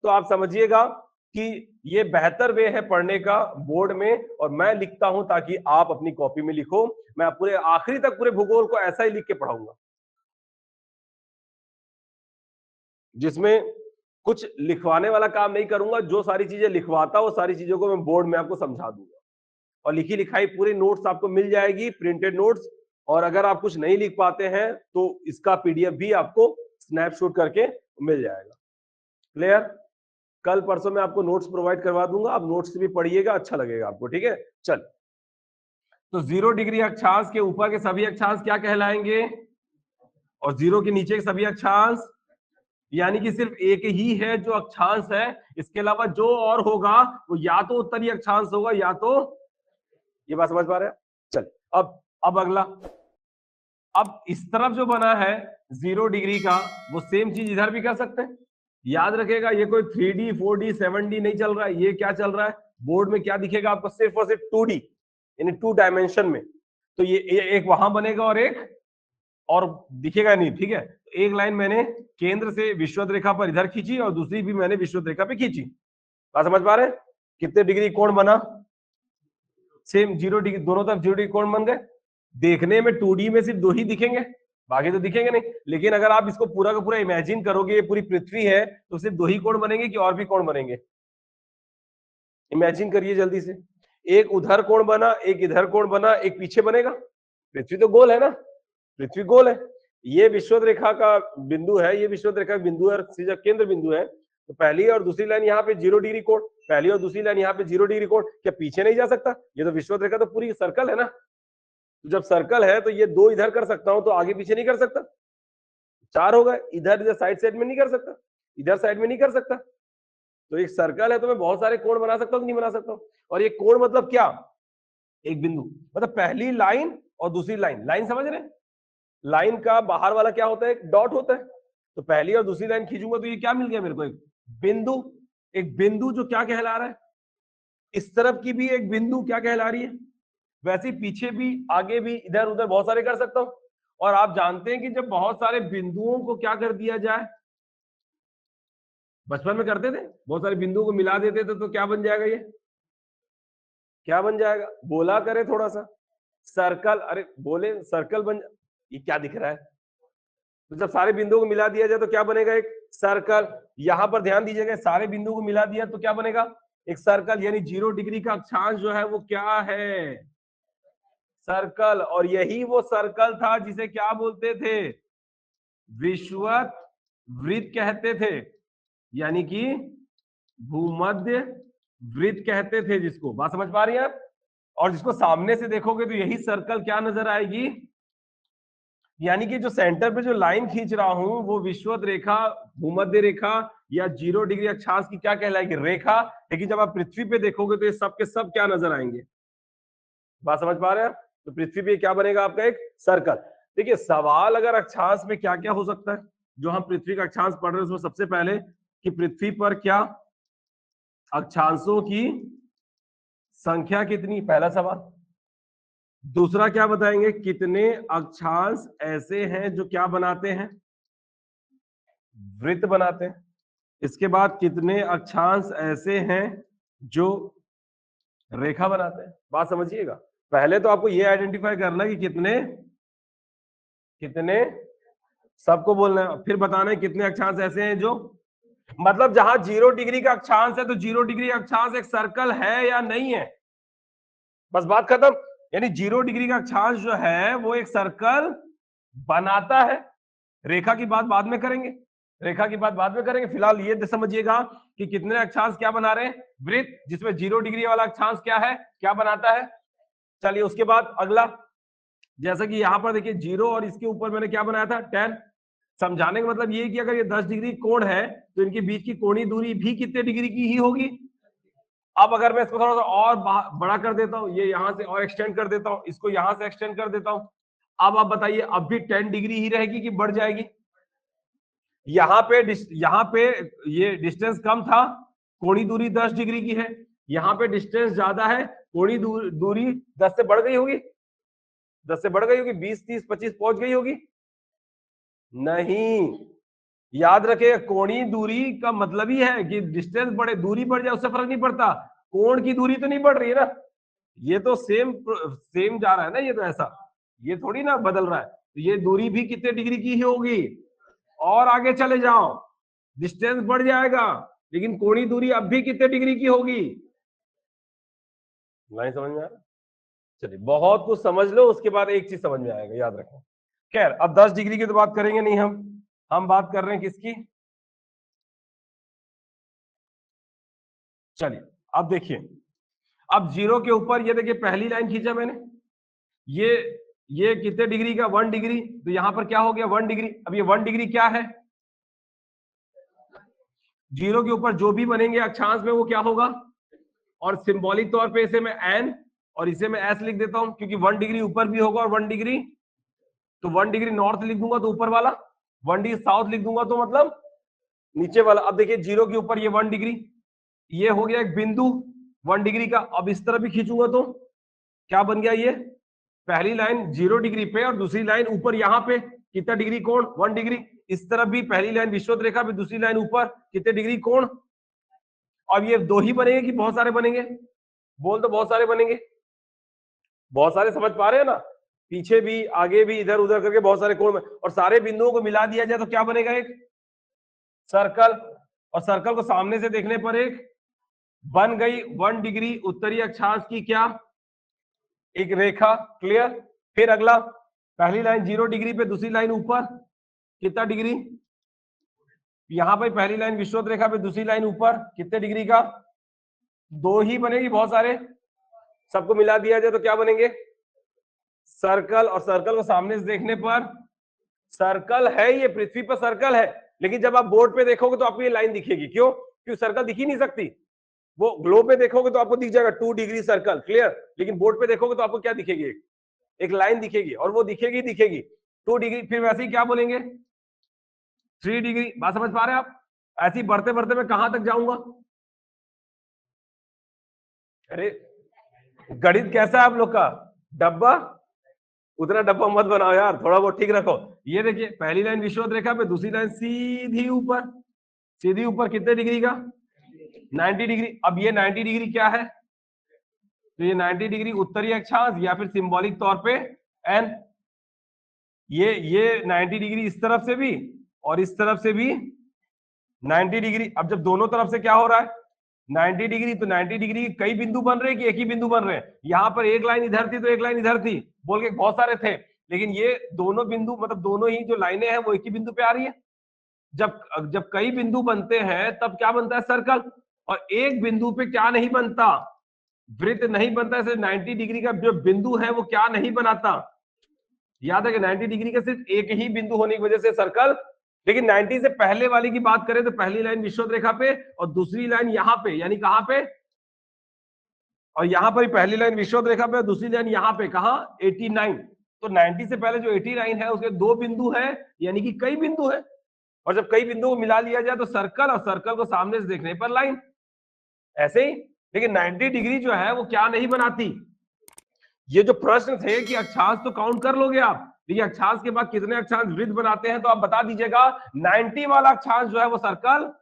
तो आप समझिएगा कि ये बेहतर वे है पढ़ने का बोर्ड में, और मैं लिखता हूं ताकि आप अपनी कॉपी में लिखो। मैं पूरे आखिरी तक पूरे भूगोल को ऐसा ही लिख के पढ़ाऊंगा, जिसमें कुछ लिखवाने वाला काम नहीं करूंगा। जो सारी चीजें लिखवाता वो सारी चीजों को मैं बोर्ड में आपको समझा दूंगा, और लिखी लिखाई पूरी नोट्स आपको मिल जाएगी, प्रिंटेड नोट्स। और अगर आप कुछ नहीं लिख पाते हैं तो इसका पीडीएफ भी आपको स्नैपशॉट करके मिल जाएगा। क्लियर, कल परसों में आपको नोट्स प्रोवाइड करवा दूंगा, आप नोट्स भी पढ़िएगा, अच्छा लगेगा आपको, ठीक है। चल, तो 0 डिग्री अक्षांश के ऊपर के सभी अक्षांश क्या कहलाएंगे, और 0 के नीचे के सभी अक्षांश, यानी कि सिर्फ एक ही है जो अक्षांश है, इसके अलावा जो और होगा वो या तो उत्तरी अक्षांश होगा या तो, ये बात समझ पा रहे हैं। चल, अब अगला, अब इस तरफ जो बना है 0 डिग्री का, वो सेम चीज इधर भी कर सकते हैं। याद रखेगा ये कोई 3D 4D 7D नहीं चल रहा है, ये क्या चल रहा है, बोर्ड में क्या दिखेगा आपको, सिर्फ और सिर्फ 2D यानी 2 डायमेंशन में। तो ये एक वहां बनेगा और एक और दिखेगा नहीं, ठीक है। तो एक लाइन मैंने केंद्र से विषुवत रेखा पर इधर खींची और दूसरी भी मैंने विषुवत रेखा पे खींची। बात समझ पा रहे हैं, कितने डिग्री कोण बना, सेम 0 डिग्री, दोनों तरफ 0 डिग्री कोण बन गए। देखने में 2D में सिर्फ 2 ही दिखेंगे, बाकी तो दिखेंगे नहीं। लेकिन अगर आप इसको पूरा का पूरा इमेजिन करोगे, ये पूरी पृथ्वी है, तो सिर्फ 2 ही कोण बनेंगे कि और भी कोण बनेंगे, इमेजिन करिए जल्दी से। एक उधर कोण बना, एक इधर कोण बना, एक पीछे बनेगा। पृथ्वी तो गोल है ना, पृथ्वी गोल है, ये विषुवत रेखा का बिंदु है, ये विषुवत रेखा का बिंदु है और सीधा केंद्र बिंदु है। तो पहली और दूसरी लाइन यहाँ पे 0 डिग्री कोण, पहली और दूसरी लाइन यहाँ पे 0 डिग्री कोण, क्या पीछे नहीं जा सकता, ये तो विषुवत रेखा तो पूरी सर्कल है ना। तो जब सर्कल है तो ये 2 इधर कर सकता हूं, तो आगे पीछे नहीं कर सकता, 4 हो गए। इधर इधर साइड साइड में नहीं कर सकता, इधर साइड में नहीं कर सकता। तो एक सर्कल है तो मैं बहुत सारे कोण बना सकता हूँ, नहीं बना सकता हूँ। और ये कोण मतलब क्या, एक बिंदु, मतलब पहली लाइन और दूसरी लाइन, लाइन समझ रहे हैं, लाइन का बाहर वाला क्या होता है, एक डॉट होता है। तो पहली और दूसरी लाइन खींचूंगा तो ये क्या मिल गया मेरे को, एक बिंदु। एक बिंदु जो क्या कहला रहा है, इस तरफ की भी एक बिंदु क्या कहला रही है, वैसे ही पीछे भी, आगे भी, इधर उधर बहुत सारे कर सकता हूं। और आप जानते हैं कि जब बहुत सारे बिंदुओं को क्या कर दिया जाए, बचपन में करते थे, बहुत सारे बिंदुओं को मिला देते थे, तो क्या बन जाएगा, ये क्या बन जाएगा, बोला करे थोड़ा सा, सर्कल, अरे बोले सर्कल बन, ये क्या दिख रहा है, तो जब सारे बिंदुओं को मिला दिया जाए तो क्या बनेगा, एक सर्कल। यहां पर ध्यान दीजिएगा, सारे बिंदुओं को मिला दिया तो क्या बनेगा, एक सर्कल। यानी 0 डिग्री का अक्षांश जो है वो क्या है, सर्कल। और यही वो सर्कल था जिसे क्या बोलते थे, विषुवत वृत्त कहते थे, यानी कि भूमध्य वृत्त कहते थे जिसको। बात समझ पा रही हैं आप। और जिसको सामने से देखोगे तो यही सर्कल क्या नजर आएगी, यानी कि जो सेंटर पे जो लाइन खींच रहा हूं वो विषुवत रेखा, भूमध्य रेखा या 0 डिग्री अक्षांश की क्या कहलाएगी, रेखा। लेकिन जब आप पृथ्वी पे देखोगे तो ये सब के सब क्या नजर आएंगे। बात समझ पा रहे हैं। तो पृथ्वी पे क्या बनेगा आपका, एक सर्कल। देखिए सवाल अगर अक्षांश में क्या क्या हो सकता है, जो हम पृथ्वी का अक्षांश पढ़ रहे हैं उसमें सबसे पहले कि पृथ्वी पर क्या अक्षांशों की संख्या कितनी, पहला सवाल। दूसरा क्या बताएंगे, कितने अक्षांश ऐसे हैं जो क्या बनाते हैं, वृत्त बनाते हैं। इसके बाद कितने अक्षांश ऐसे हैं जो रेखा बनाते हैं। बात समझिएगा, पहले तो आपको ये आइडेंटिफाई करना कि कितने कितने सबको बोलना है, फिर बताना है कितने अक्षांश ऐसे हैं जो, मतलब जहां 0 डिग्री का अक्षांश है तो 0 डिग्री अक्षांश एक सर्कल है या नहीं है, बस बात खत्म। यानी 0 डिग्री का अक्षांश जो है वो एक सर्कल बनाता है। रेखा की बात बाद में करेंगे, रेखा की बात बाद में करेंगे, फिलहाल ये समझिएगा कि कितने अक्षांश क्या बना रहे हैं, वृत्त, जिसमें 0 डिग्री वाला अक्षांश क्या है, क्या बनाता है। चलिए उसके बाद अगला, जैसा कि यहां पर देखिए 0 और इसके ऊपर मैंने क्या बनाया था, 10। समझाने का मतलब ये कि अगर ये 10 डिग्री कोण है तो इनके बीच की कोणीय दूरी भी कितने डिग्री की ही होगी। अब अगर मैं इसको थोड़ा सा और बड़ा कर देता हूं, ये यहां से और एक्सटेंड कर देता हूं, इसको यहां से एक्सटेंड कर देता हूं, अब आप बताइए अब भी 10 डिग्री ही रहेगी कि बढ़ जाएगी। यहाँ पे ये डिस्टेंस कम था, कोणीय दूरी 10 डिग्री की है, यहाँ पे डिस्टेंस ज्यादा है, कोणीय दूरी 10 से बढ़ गई होगी, 10 से बढ़ गई होगी, 20 30 25 पहुंच गई होगी। नहीं, याद रखे कोणीय दूरी का मतलब ही है कि डिस्टेंस बढ़े, दूरी बढ़ जाए उससे फर्क नहीं पड़ता, कोण की दूरी तो नहीं बढ़ रही है ना, ये तो सेम जा रहा है ना, ये तो ऐसा, ये थोड़ी ना बदल रहा है, तो ये दूरी भी कितने डिग्री की ही होगी। और आगे चले जाओ, डिस्टेंस बढ़ जाएगा लेकिन कोणीय दूरी अब भी कितने डिग्री की होगी। नहीं समझ में आ रहा, चलिए बहुत कुछ समझ लो, उसके बाद एक चीज समझ में आएगा, याद रखो। खैर अब 10 डिग्री की तो बात करेंगे नहीं, हम बात कर रहे हैं किसकी। चलिए अब देखिए, अब 0 के ऊपर ये देखिए पहली लाइन खींचा मैंने, ये कितने डिग्री का, 1 डिग्री, तो यहां पर क्या हो गया 1 डिग्री। अब ये 1 डिग्री क्या है, 0 के ऊपर जो भी बनेंगे अक्षांश में वो क्या होगा, और सिंबॉलिक तौर पे इसे मैं n और इसे मैं s लिख देता हूं, क्योंकि 1 डिग्री ऊपर भी होगा और 1 डिग्री, तो 1 डिग्री नॉर्थ लिख दूंगा तो ऊपर वाला, 1 डिग्री साउथ लिख दूंगा तो मतलब नीचे वाला। अब देखिए 0 के ऊपर ये 1 डिग्री, ये हो गया एक बिंदु 1 डिग्री का। अब इस तरह भी खींचूंगा तो क्या बन गया, ये पहली लाइन 0 डिग्री पे और दूसरी लाइन ऊपर, यहां पे कितना डिग्री कोण, 1 डिग्री। इस तरफ भी पहली लाइन विषुवत रेखा पे, दूसरी लाइन ऊपर, कितने डिग्री कोण। अब ये 2 ही बनेंगे कि बहुत सारे बनेंगे, बोल तो बहुत सारे बनेंगे, बहुत सारे समझ पा रहे हैं ना, पीछे भी आगे भी इधर उधर करके बहुत सारे कोण में, और सारे बिंदुओं को मिला दिया जाए तो क्या बनेगा, एक सर्कल। और सर्कल को सामने से देखने पर एक बन गई 1 डिग्री उत्तरी अक्षांश की क्या, एक रेखा। क्लियर। फिर अगला, पहली लाइन 0 डिग्री पे, दूसरी लाइन ऊपर कितना डिग्री, यहां पर पहली लाइन विषुवत रेखा पे, दूसरी लाइन ऊपर कितने डिग्री का, 2 ही बनेगी, बहुत सारे, सबको मिला दिया जाए तो क्या बनेंगे, सर्कल। और सर्कल को सामने से देखने पर सर्कल है, ये पृथ्वी पर सर्कल है, लेकिन जब आप बोर्ड पे देखोगे तो आपको ये लाइन दिखेगी, क्यों, क्योंकि सर्कल दिख ही नहीं सकती। वो ग्लोब पे देखोगे तो आपको दिख जाएगा 2 डिग्री सर्कल, क्लियर, लेकिन बोर्ड पे देखोगे तो आपको क्या दिखेगी, एक लाइन दिखेगी, और वो दिखेगी 2 डिग्री। फिर वैसे ही क्या बोलेंगे 3 डिग्री। बात समझ पा रहे हैं आप, ऐसे ही बढ़ते बढ़ते मैं कहां तक जाऊंगा। अरे गणित कैसा है आप लोग का, डब्बा, उतना डब्बा मत बनाओ यार, थोड़ा बहुत ठीक रखो। ये देखिए पहली लाइन विषुवत रेखा पे, दूसरी लाइन सीधी ऊपर, सीधी ऊपर कितने डिग्री का, 90 डिग्री। अब ये 90 डिग्री क्या है, तो ये 90 डिग्री उत्तरी अक्षांश, या फिर सिंबॉलिक तौर पे एन। ये 90 डिग्री इस तरफ से भी और इस तरफ से भी 90 डिग्री। अब जब दोनों तरफ से क्या हो रहा है 90 डिग्री, तो 90 डिग्री के कई बिंदु बन रहे हैं कि एक ही बिंदु बन रहे हैं। यहां पर एक लाइन इधर थी तो एक लाइन इधर थी, बोल के बहुत सारे थे, लेकिन ये दोनों बिंदु, मतलब दोनों ही जो लाइनें हैं वो एक ही बिंदु पे आ रही है। जब जब कई बिंदु बनते हैं तब क्या बनता है, सर्कल। और एक बिंदु पे क्या नहीं बनता, वृत्त नहीं बनता। ऐसे 90 डिग्री का जो बिंदु है वो क्या नहीं बनाता, याद है कि 90 डिग्री का सिर्फ एक ही बिंदु होने की वजह से सर्कल। लेकिन 90 से पहले वाली की बात करें तो पहली लाइन विषुवत रेखा पे और दूसरी लाइन यहां पे, यानी कहां पे, और यहां पर पहली लाइन विषुवत रेखा पे, दूसरी लाइन यहां पे, कहां 89। तो 90 से पहले जो 89 है उसके 2 बिंदु है, यानी कि कई बिंदु है। और जब कई बिंदुओं को मिला लिया जाए तो सर्कल, और सर्कल को सामने से देखने पर लाइन। ऐसे ही लेकिन 90 डिग्री जो है वो क्या नहीं बनाती। ये जो प्रश्न थे कि अक्षांश तो काउंट कर लोगे आप, देखिए अक्षांश के बाद कितने अक्षांश वृत्त बनाते हैं, तो आप बता दीजिएगा 90 वाला अक्षांश जो है वो सर्कल,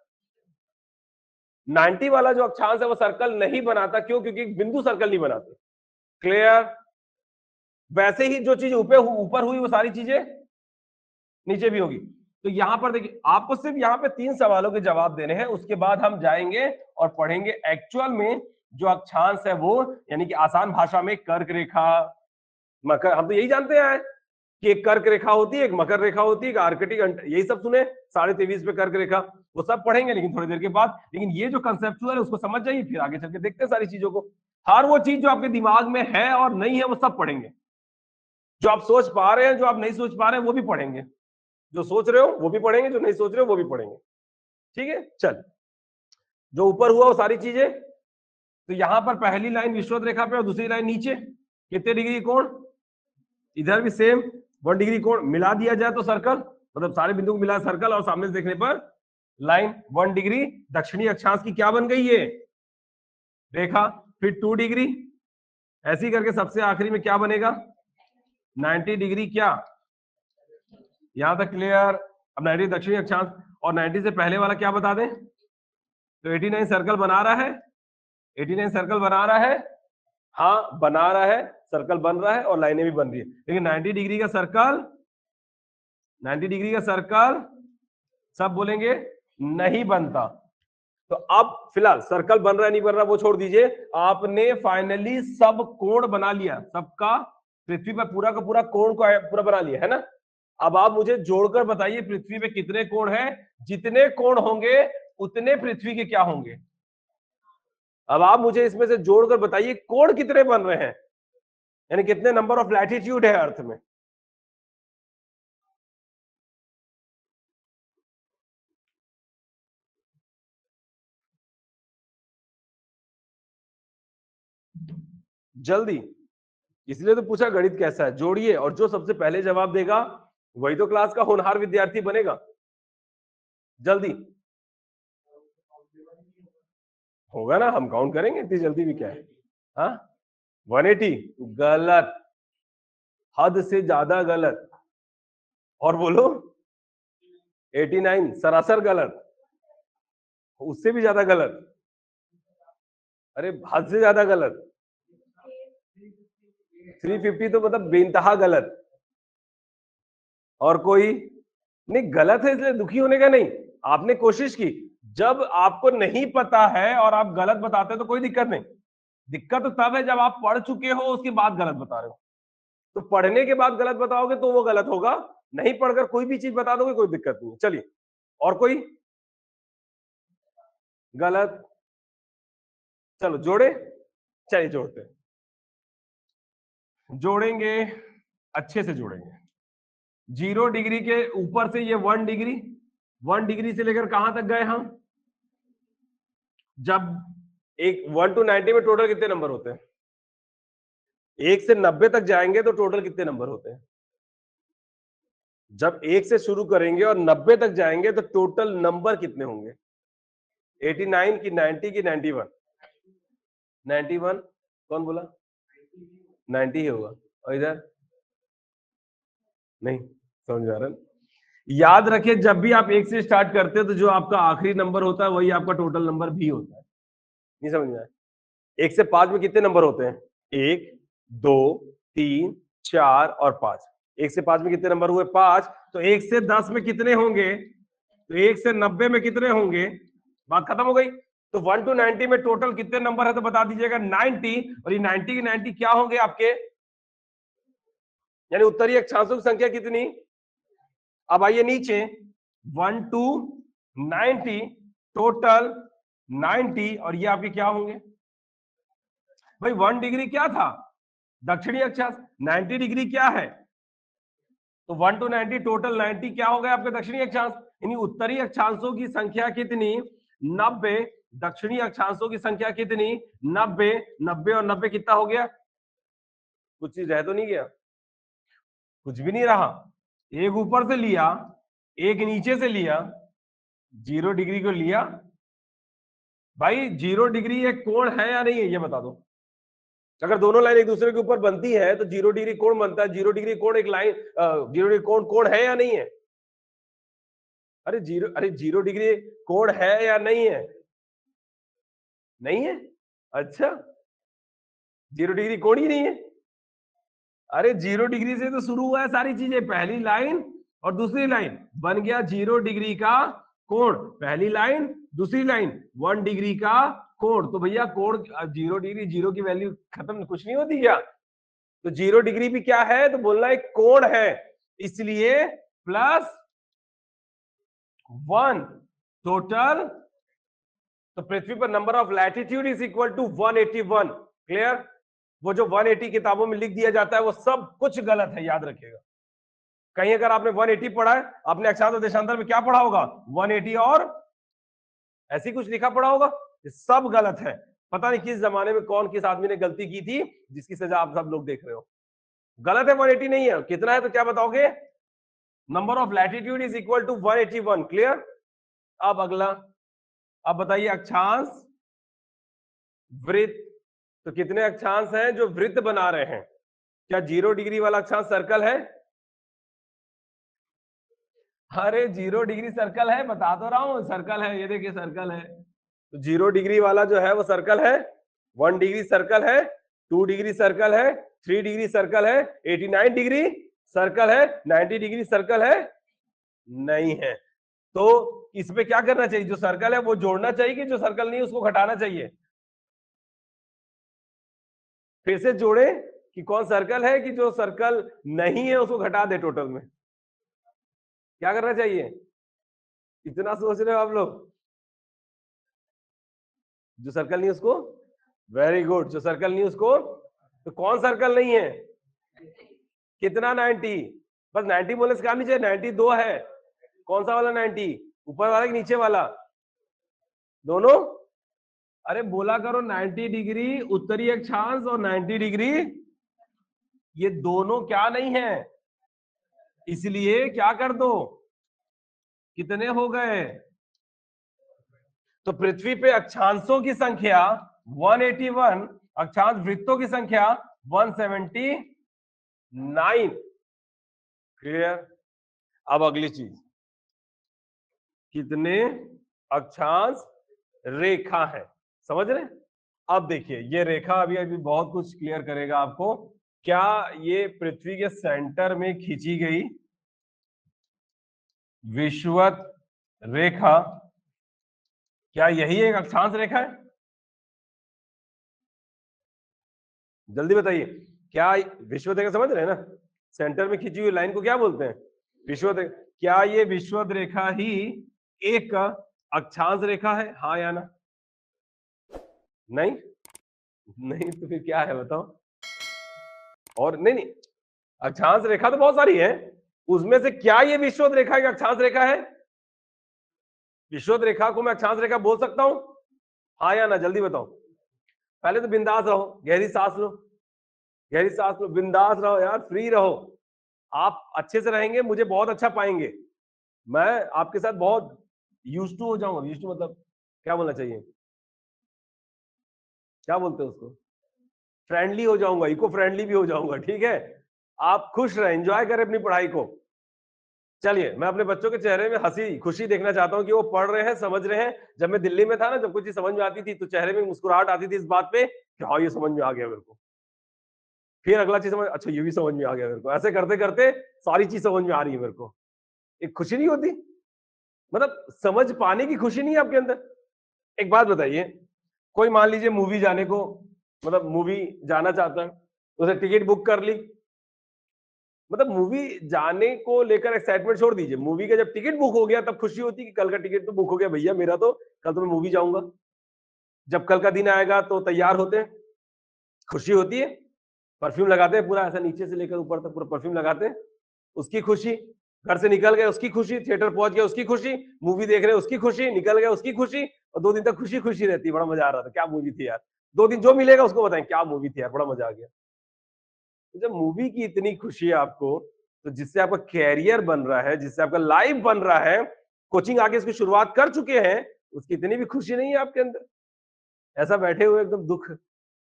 90 वाला जो अक्षांश है वो सर्कल नहीं बनाता। क्यों? क्योंकि बिंदु सर्कल नहीं बनाते। क्लियर? वैसे ही जो चीज ऊपर हुई वो सारी चीजें नीचे भी होगी। तो यहां पर देखिए आपको सिर्फ यहाँ पे 3 सवालों के जवाब देने हैं, उसके बाद हम जाएंगे और पढ़ेंगे एक्चुअल में जो अक्षांश है वो, यानी कि आसान भाषा में कर्क रेखा, मकर, हम तो यही जानते हैं कि एक कर्क रेखा होती है, एक मकर रेखा होती है, एक आर्कटिक, यही सब सुने 23.5 पे कर्क रेखा, वो सब पढ़ेंगे लेकिन थोड़ी देर के बाद। लेकिन ये जो कंसेप्चुअल है उसको समझ जाइए, फिर आगे चल के देखते हैं सारी चीजों को। हर वो चीज जो आपके दिमाग में है और नहीं है वो सब पढ़ेंगे। जो आप सोच पा रहे हैं, जो आप नहीं सोच पा रहे हैं वो भी पढ़ेंगे, जो सोच रहे हो वो भी पढ़ेंगे, जो नहीं सोच रहे हो वो भी पढ़ेंगे। ठीक है, चल जो ऊपर हुआ वो सारी चीजें। तो यहां पर पहली लाइन विषुवत रेखा पे और दूसरी लाइन नीचे, कितने डिग्री कोण, इधर भी सेम 1 डिग्री कोण मिला दिया जाए तो सर्कल, मतलब सारे बिंदु को मिला सर्कल, और सामने से देखने पर लाइन 1 डिग्री दक्षिणी अक्षांश की क्या बन गई है रेखा, फिर 2 डिग्री, ऐसे ही करके सबसे आखिरी में क्या बनेगा 90 डिग्री। क्या यहां तक क्लियर? अब 90 दक्षिणी अक्षांश, और 90 से पहले वाला क्या बता दें, तो 89 सर्कल बना रहा है, 89 सर्कल बना रहा है, हाँ बना रहा है, सर्कल बन रहा है और लाइनें भी बन रही है। लेकिन 90 डिग्री का सर्कल, 90 डिग्री का सर्कल सब बोलेंगे नहीं बनता। तो अब फिलहाल सर्कल बन रहा है नहीं बन रहा वो छोड़ दीजिए, आपने फाइनली सब कोण बना लिया, सबका पृथ्वी पर पूरा का पूरा कोण को पूरा बना लिया है ना। अब आप मुझे जोड़कर बताइए पृथ्वी पे कितने कोण हैं, जितने कोण होंगे उतने पृथ्वी के क्या होंगे। अब आप मुझे इसमें से जोड़कर बताइए कोण कितने बन रहे हैं, यानी कितने नंबर ऑफ लैटिट्यूड है अर्थ में। जल्दी, इसलिए तो पूछा गणित कैसा है, जोड़िए, और जो सबसे पहले जवाब देगा वही तो क्लास का होनहार विद्यार्थी बनेगा। जल्दी होगा ना, हम काउंट करेंगे, इतनी जल्दी भी क्या है। हाँ 180 गलत, हद से ज्यादा गलत। और बोलो 89 सरासर गलत, उससे भी ज्यादा गलत, अरे हद से ज्यादा गलत। 350 तो मतलब बेइंतहा गलत। और कोई नहीं, गलत है इसलिए दुखी होने का नहीं, आपने कोशिश की। जब आपको नहीं पता है और आप गलत बताते हो तो कोई दिक्कत नहीं, दिक्कत तो तब है जब आप पढ़ चुके हो उसके बाद गलत बता रहे हो। तो पढ़ने के बाद गलत बताओगे तो वो गलत होगा, नहीं पढ़कर कोई भी चीज बता दोगे कोई दिक्कत नहीं। चलिए और कोई गलत, चलो जोड़े, चलिए जोड़ते हैं, जोड़ेंगे अच्छे से जोड़ेंगे। 0 डिग्री के ऊपर से ये 1 डिग्री, 1 डिग्री से लेकर कहां तक गए हम, जब एक 1 to 90 में टोटल कितने नंबर होते हैं, 1 से 90 तक जाएंगे तो टोटल कितने नंबर होते हैं। जब 1 से शुरू करेंगे और 90 तक जाएंगे तो टोटल नंबर कितने होंगे, 89 की 90 की 91, 91 कौन बोला 90 ही होगा, और इधर नहीं समझ आ रहा है? याद रखिए जब भी आप 1 से स्टार्ट करते हो तो जो आपका आखिरी नंबर होता है वही आपका टोटल नंबर भी होता है। नहीं समझ में आया? 1 से 5 में कितने नंबर होते हैं, 1 2 3 4 और 5, 1 से 5 में कितने नंबर हुए 5, तो 1 से 10 में कितने होंगे, तो 1 से 90 में कितने होंगे, बात खत्म हो गई। तो 1 to 90 में टोटल कितने नंबर है तो बता दीजिएगा 90, और ये 90 की 90 क्या होंगे आपके, यानी उत्तरीय अक्षांशों की संख्या कितनी। अब आइए नीचे 1 to 90 टोटल 90, और ये आपके क्या होंगे भाई, 1 डिग्री क्या था दक्षिणी अक्षांश, 90 डिग्री क्या है, तो 1 to 90 टोटल 90 क्या हो गया आपके दक्षिणी अक्षांश, यानी उत्तरी अक्षांशों की संख्या कितनी 90, दक्षिणी अक्षांशों की संख्या कितनी 90, 90 और 90 कितना हो गया, कुछ चीज रह तो नहीं गया, कुछ भी नहीं रहा, एक ऊपर से लिया एक नीचे से लिया, 0 डिग्री को लिया भाई 0 डिग्री एक कोण है या नहीं है, ये बता दो। अगर दोनों लाइन एक दूसरे के ऊपर बनती है तो 0 डिग्री कोण बनता है। 0 डिग्री कोण एक लाइन 0 डिग्री कोण कोण है या नहीं है? अरे 0 डिग्री कोण है या नहीं है? नहीं है? अच्छा, 0 डिग्री कोण ही नहीं है? अरे 0 डिग्री से तो शुरू हुआ है सारी चीजें। पहली लाइन और दूसरी लाइन बन गया 0 डिग्री का कोण। पहली लाइन दूसरी लाइन 1 डिग्री का कोण। तो भैया कोण 0 डिग्री, 0 की वैल्यू खत्म, कुछ नहीं होती क्या? तो 0 डिग्री भी क्या है? तो बोलना एक कोण है, इसलिए प्लस 1 टोटल। तो पृथ्वी पर number of latitude is equal to 181। Clear? वो जो 180 किताबों में लिख दिया जाता है वो सब कुछ गलत है, याद रखिएगा। कहीं अगर आपने 180 पढ़ा है, आपने अक्षांश और देशांतर में क्या पढ़ा होगा? 180 और ऐसी कुछ लिखा पड़ा होगा। ये सब गलत है। पता नहीं किस जमाने में कौन किस आदमी ने गलती की थी जिसकी सजा आप सब लोग देख रहे हो। गलत है, 180 नहीं है। कितना है तो क्या बताओगे? Number of latitude is equal to 181। Clear? अब अगला, अब बताइए अक्षांश वृत्त। तो कितने अक्षांश हैं जो वृत्त बना रहे हैं? क्या 0 डिग्री वाला अक्षांश सर्कल है? अरे 0 डिग्री सर्कल है, बता तो रहा हूं सर्कल है। ये देखिए सर्कल है। तो 0 डिग्री वाला जो है वो सर्कल है, 1 डिग्री सर्कल है, 2 डिग्री सर्कल है, 3 डिग्री सर्कल है, 89 डिग्री सर्कल है, 90 डिग्री सर्कल है नहीं है। तो इसमें क्या करना चाहिए? जो सर्कल है वो जोड़ना चाहिए कि जो सर्कल नहीं उसको घटाना चाहिए? फिर से जोड़े कि कौन सर्कल है कि जो सर्कल नहीं है उसको घटा दे टोटल में? क्या करना चाहिए? इतना सोच रहे हो आप लोग? जो सर्कल नहीं उसको, वेरी गुड, जो सर्कल नहीं उसको। तो कौन सर्कल नहीं है? कितना 90? बस 90 बोलने से काम नहीं चाहिए। 92 है। कौन सा वाला 90? ऊपर वाला कि नीचे वाला? दोनों? अरे बोला करो 90 डिग्री उत्तरी अक्षांश और 90 डिग्री, ये दोनों क्या नहीं है, इसलिए क्या कर दो, कितने हो गए? तो पृथ्वी पे अक्षांशों की संख्या 181, अक्षांश वृत्तों की संख्या 179। क्लियर? अब अगली चीज, कितने अक्षांश रेखा है? समझ रहे? अब देखिए ये रेखा अभी अभी बहुत कुछ क्लियर करेगा आपको। क्या ये पृथ्वी के सेंटर में खींची गई विषुवत रेखा, क्या यही एक अक्षांश रेखा है? जल्दी बताइए। क्या विषुवत रेखा समझ रहे हैं ना? सेंटर में खींची हुई लाइन को क्या बोलते हैं? विषुवत रेखा। क्या ये विषुवत रेखा ही एक अक्षांश रेखा है, हाँ या ना? नहीं? नहीं तो फिर क्या है बताओ? और नहीं नहीं, अक्षांश रेखा तो बहुत सारी है, उसमें से क्या ये विषुवत रेखा एक अक्षांश रेखा है? विषुवत रेखा को मैं अक्षांश रेखा बोल सकता हूं, हाँ या ना? जल्दी बताओ। पहले तो बिंदास रहो, गहरी सांस लो, गहरी सांस लो, बिंदास रहो यार, फ्री रहो। आप अच्छे से रहेंगे, मुझे बहुत अच्छा पाएंगे, मैं आपके साथ बहुत यूज टू हो जाऊंगा। यूज टू मतलब क्या बोलना चाहिए, क्या बोलते हैं उसको? फ्रेंडली हो जाऊंगा, इको फ्रेंडली भी हो जाऊंगा। ठीक है? आप खुश रहें, एंजॉय करें अपनी पढ़ाई को। चलिए मैं अपने बच्चों के चेहरे में हंसी खुशी देखना चाहता हूं कि वो पढ़ रहे हैं, समझ रहे हैं। जब मैं दिल्ली में था ना, जब कुछ चीज समझ में आती थी तो चेहरे में मुस्कुराहट आती थी इस बात पे कि हाँ ये समझ में आ गया मेरे को। फिर अगला चीज समझ, अच्छा ये भी समझ में आ गया मेरे को। ऐसे करते करते सारी चीज समझ में आ रही है मेरे को। एक खुशी नहीं होती? मतलब समझ पाने की खुशी नहीं है आपके अंदर? एक बात बताइए, कोई मान लीजिए मूवी जाने को, मतलब मूवी जाना चाहता है, उसे टिकट बुक कर ली। मतलब मूवी जाने को लेकर एक्साइटमेंट छोड़ दीजिए, मूवी का जब टिकट बुक हो गया तब खुशी होती है कि कल का टिकट तो बुक हो गया भैया मेरा, तो कल तो मैं मूवी जाऊंगा। जब कल का दिन आएगा तो तैयार होते हैं, खुशी होती है, परफ्यूम लगाते हैं पूरा, ऐसा नीचे से लेकर ऊपर तक पूरा परफ्यूम लगाते हैं, उसकी खुशी। घर से निकल गए उसकी खुशी, थिएटर पहुंच गए उसकी खुशी, मूवी देख रहे उसकी खुशी, निकल गए उसकी खुशी। और 2 दिन तक खुशी खुशी रहती है, बड़ा मजा आ रहा था, क्या मूवी थी यार। 2 दिन जो मिलेगा उसको बताएं क्या मूवी थी यार, बड़ा मजा आ गया। तो जब मूवी की इतनी खुशी है आपको, तो जिससे आपका कैरियर बन रहा है, जिससे आपका लाइफ बन रहा है, कोचिंग आगे इसकी शुरुआत कर चुके हैं, उसकी इतनी भी खुशी नहीं है आपके अंदर? ऐसा बैठे हुए एकदम दुख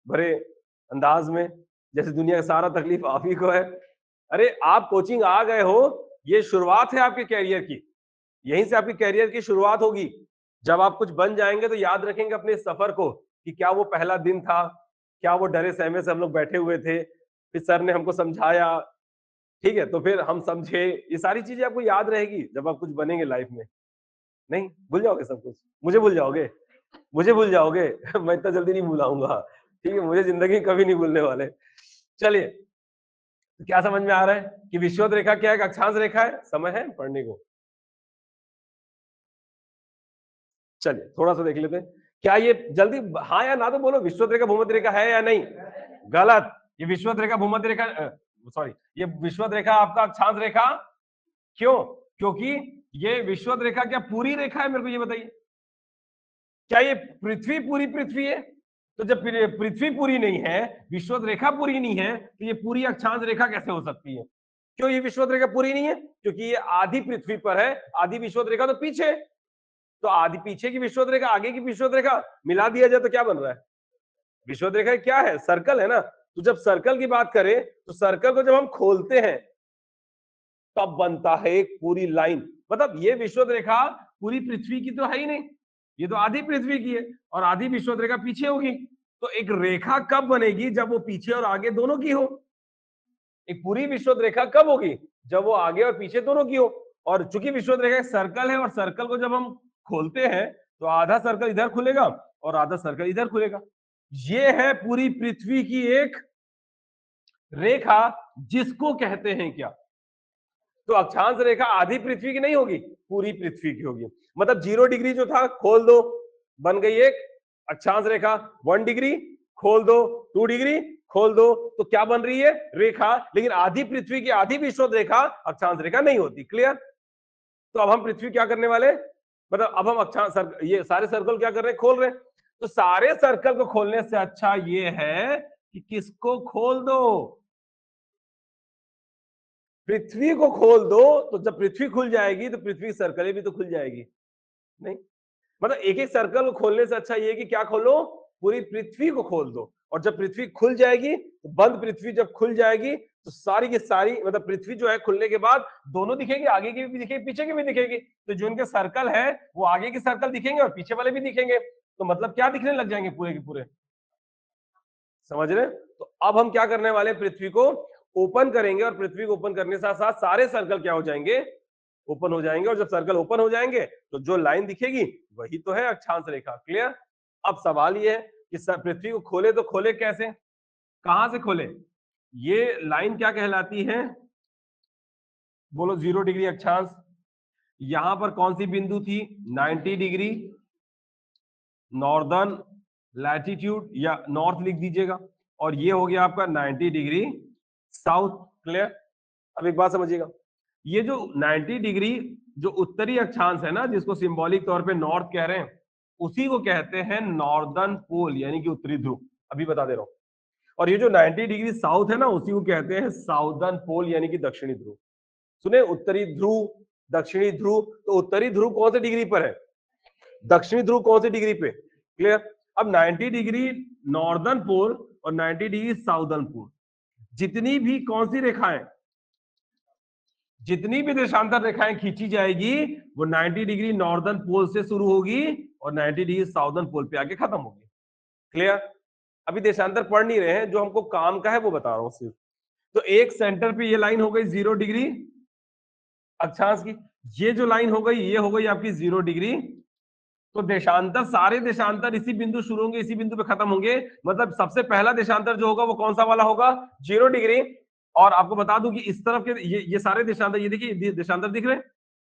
भरे अंदाज में, जैसे दुनिया का सारा तकलीफ आप ही को है। अरे आप कोचिंग आ गए हो, ये शुरुआत है आपके कैरियर की, यहीं से आपकी कैरियर की शुरुआत होगी। जब आप कुछ बन जाएंगे तो याद रखेंगे अपने इस सफर को कि क्या वो पहला दिन था, क्या वो डरे सहमे से हम लोग बैठे हुए थे, फिर सर ने हमको समझाया, ठीक है, तो फिर हम समझे। ये सारी चीजें आपको याद रहेगी जब आप कुछ बनेंगे लाइफ में। नहीं भूल जाओगे सब कुछ, मुझे भूल जाओगे, मुझे भूल जाओगे मैं इतना जल्दी नहीं भूलाऊंगा, ठीक है, मुझे जिंदगी कभी नहीं भूलने वाले। चलिए, तो क्या समझ में आ रहा है कि विषुवत रेखा क्या है, अक्षांश रेखा है? समय है पढ़ने को। चलिए थोड़ा सा देख लेते हैं, क्या ये जल्दी हाँ या ना तो बोलो, विषुवत रेखा भूमध्य रेखा है या नहीं? गलत। ये विषुवत रेखा भूमध्य रेखा, सॉरी, ये विषुवत रेखा आपका अक्षांश रेखा। क्यों? क्योंकि ये विषुवत रेखा क्या पूरी रेखा है? मेरे को ये बताइए, क्या ये पृथ्वी पूरी पृथ्वी है? तो जब पृथ्वी पूरी नहीं है, विषुवत रेखा पूरी नहीं है, तो ये पूरी अक्षांश रेखा कैसे हो सकती है? क्यों ये विषुवत रेखा पूरी नहीं है? क्योंकि ये आधी पृथ्वी पर है, आधी विषुवत रेखा तो पीछे। तो आधी पीछे की विषुवत रेखा, आगे की विषुवत रेखा मिला दिया जाए तो क्या बन रहा है? विषुवत रेखा क्या है? सर्कल है ना। तो जब सर्कल की बात करें, तो सर्कल को जब हम खोलते हैं तब बनता है एक पूरी लाइन। मतलब ये विषुवत रेखा पूरी पृथ्वी की तो है ही नहीं, ये तो आधी पृथ्वी की है, और आधी विषुवत रेखा पीछे होगी। तो एक रेखा कब बनेगी? जब वो पीछे और आगे दोनों की हो। एक पूरी विषुवत रेखा कब होगी? जब वो आगे और पीछे दोनों की हो। और चूंकि विषुवत रेखा एक सर्कल है, और सर्कल को जब हम खोलते हैं तो आधा सर्कल इधर खुलेगा और आधा सर्कल इधर खुलेगा। ये है पूरी पृथ्वी की एक रेखा, जिसको कहते हैं क्या? तो अक्षांश रेखा आधी पृथ्वी की नहीं होगी, पूरी पृथ्वी की होगी। मतलब 0 डिग्री जो था खोल दो, बन गई एक अक्षांश रेखा। 1 डिग्री खोल दो, 2 डिग्री खोल दो, तो क्या बन रही है? रेखा। लेकिन आधी पृथ्वी की आधी विषुवत रेखा अक्षांश रेखा नहीं होती। क्लियर? तो अब हम पृथ्वी क्या करने वाले, मतलब अब हम अक्षांश ये सारे सर्कल क्या कर रहे हैं? खोल रहे हैं। तो सारे सर्कल को खोलने से अच्छा ये है कि किसको खोल दो? पृथ्वी को खोल दो। तो जब पृथ्वी खुल जाएगी तो पृथ्वी की सर्कलें भी तो खुल जाएगी। नहीं, मतलब एक एक सर्कल को खोलने से अच्छा ये कि क्या खोलो? पूरी पृथ्वी को खोल दो। और जब पृथ्वी खुल जाएगी तो बंद पृथ्वी जब खुल जाएगी तो सारी की सारी, मतलब पृथ्वी जो है खुलने के बाद दोनों दिखेगी, आगे की भी दिखेगी, पीछे की भी दिखेगी। तो जो इनके सर्कल है वो आगे के सर्कल दिखेंगे और पीछे वाले भी दिखेंगे। तो मतलब क्या दिखने लग जाएंगे पूरे के पूरे। समझ रहे? तो अब हम क्या करने वाले हैं? पृथ्वी को ओपन करेंगे, और पृथ्वी को ओपन करने के साथ साथ सारे सर्कल क्या हो जाएंगे? ओपन हो जाएंगे। और जब सर्कल ओपन हो जाएंगे तो जो लाइन दिखेगी वही तो है अक्षांश रेखा। क्लियर? अब सवाल ये है कि पृथ्वी को खोले तो खोले कैसे, कहां से खोले? ये लाइन क्या कहलाती है? बोलो। 0 डिग्री अक्षांश। यहां पर कौन सी बिंदु थी? 90 डिग्री नॉर्दर्न लैटिट्यूड, या नॉर्थ लिख दीजिएगा। और ये हो गया आपका 90 डिग्री साउथ। क्लियर? अब एक बात समझिएगा, ये जो 90 डिग्री जो उत्तरी अक्षांश है ना, जिसको सिंबॉलिक तौर पे नॉर्थ कह रहे हैं, उसी को कहते हैं नॉर्दर्न पोल, यानी कि उत्तरी ध्रुव। अभी बता दे रहा हूं। और ये जो 90 डिग्री साउथ है ना, उसी को कहते हैं साउदर्न पोल, यानी कि दक्षिणी ध्रुव। सुने, उत्तरी ध्रुव, दक्षिणी ध्रुव। तो उत्तरी ध्रुव कौन सी डिग्री पर है? दक्षिणी ध्रुव कौन सी डिग्री पे? क्लियर? अब 90 डिग्री नॉर्दर्न पोल और 90 डिग्री साउदर्न पोल, जितनी भी कौन सी रेखाएं, जितनी भी देशांतर रेखाएं खींची जाएगी वो 90 डिग्री नॉर्दर्न पोल से शुरू होगी और 90 डिग्री साउदर्न पोल पे आके खत्म होगी। क्लियर? अभी देशांतर पढ़ नहीं रहे हैं, जो हमको काम का है वो बता रहा हूं सिर्फ। तो एक सेंटर पे ये लाइन हो गई 0 डिग्री अक्षांश की, ये जो लाइन हो गई ये हो गई आपकी 0 डिग्री। तो देशांतर, सारे देशांतर इसी बिंदु शुरू होंगे, इसी बिंदु पे खत्म होंगे। मतलब सबसे पहला देशांतर जो होगा वो कौन सा वाला होगा? 0 डिग्री। और आपको बता दूं कि इस तरफ के ये सारे देशांतर, ये देखिए देशांतर दिख रहे हैं,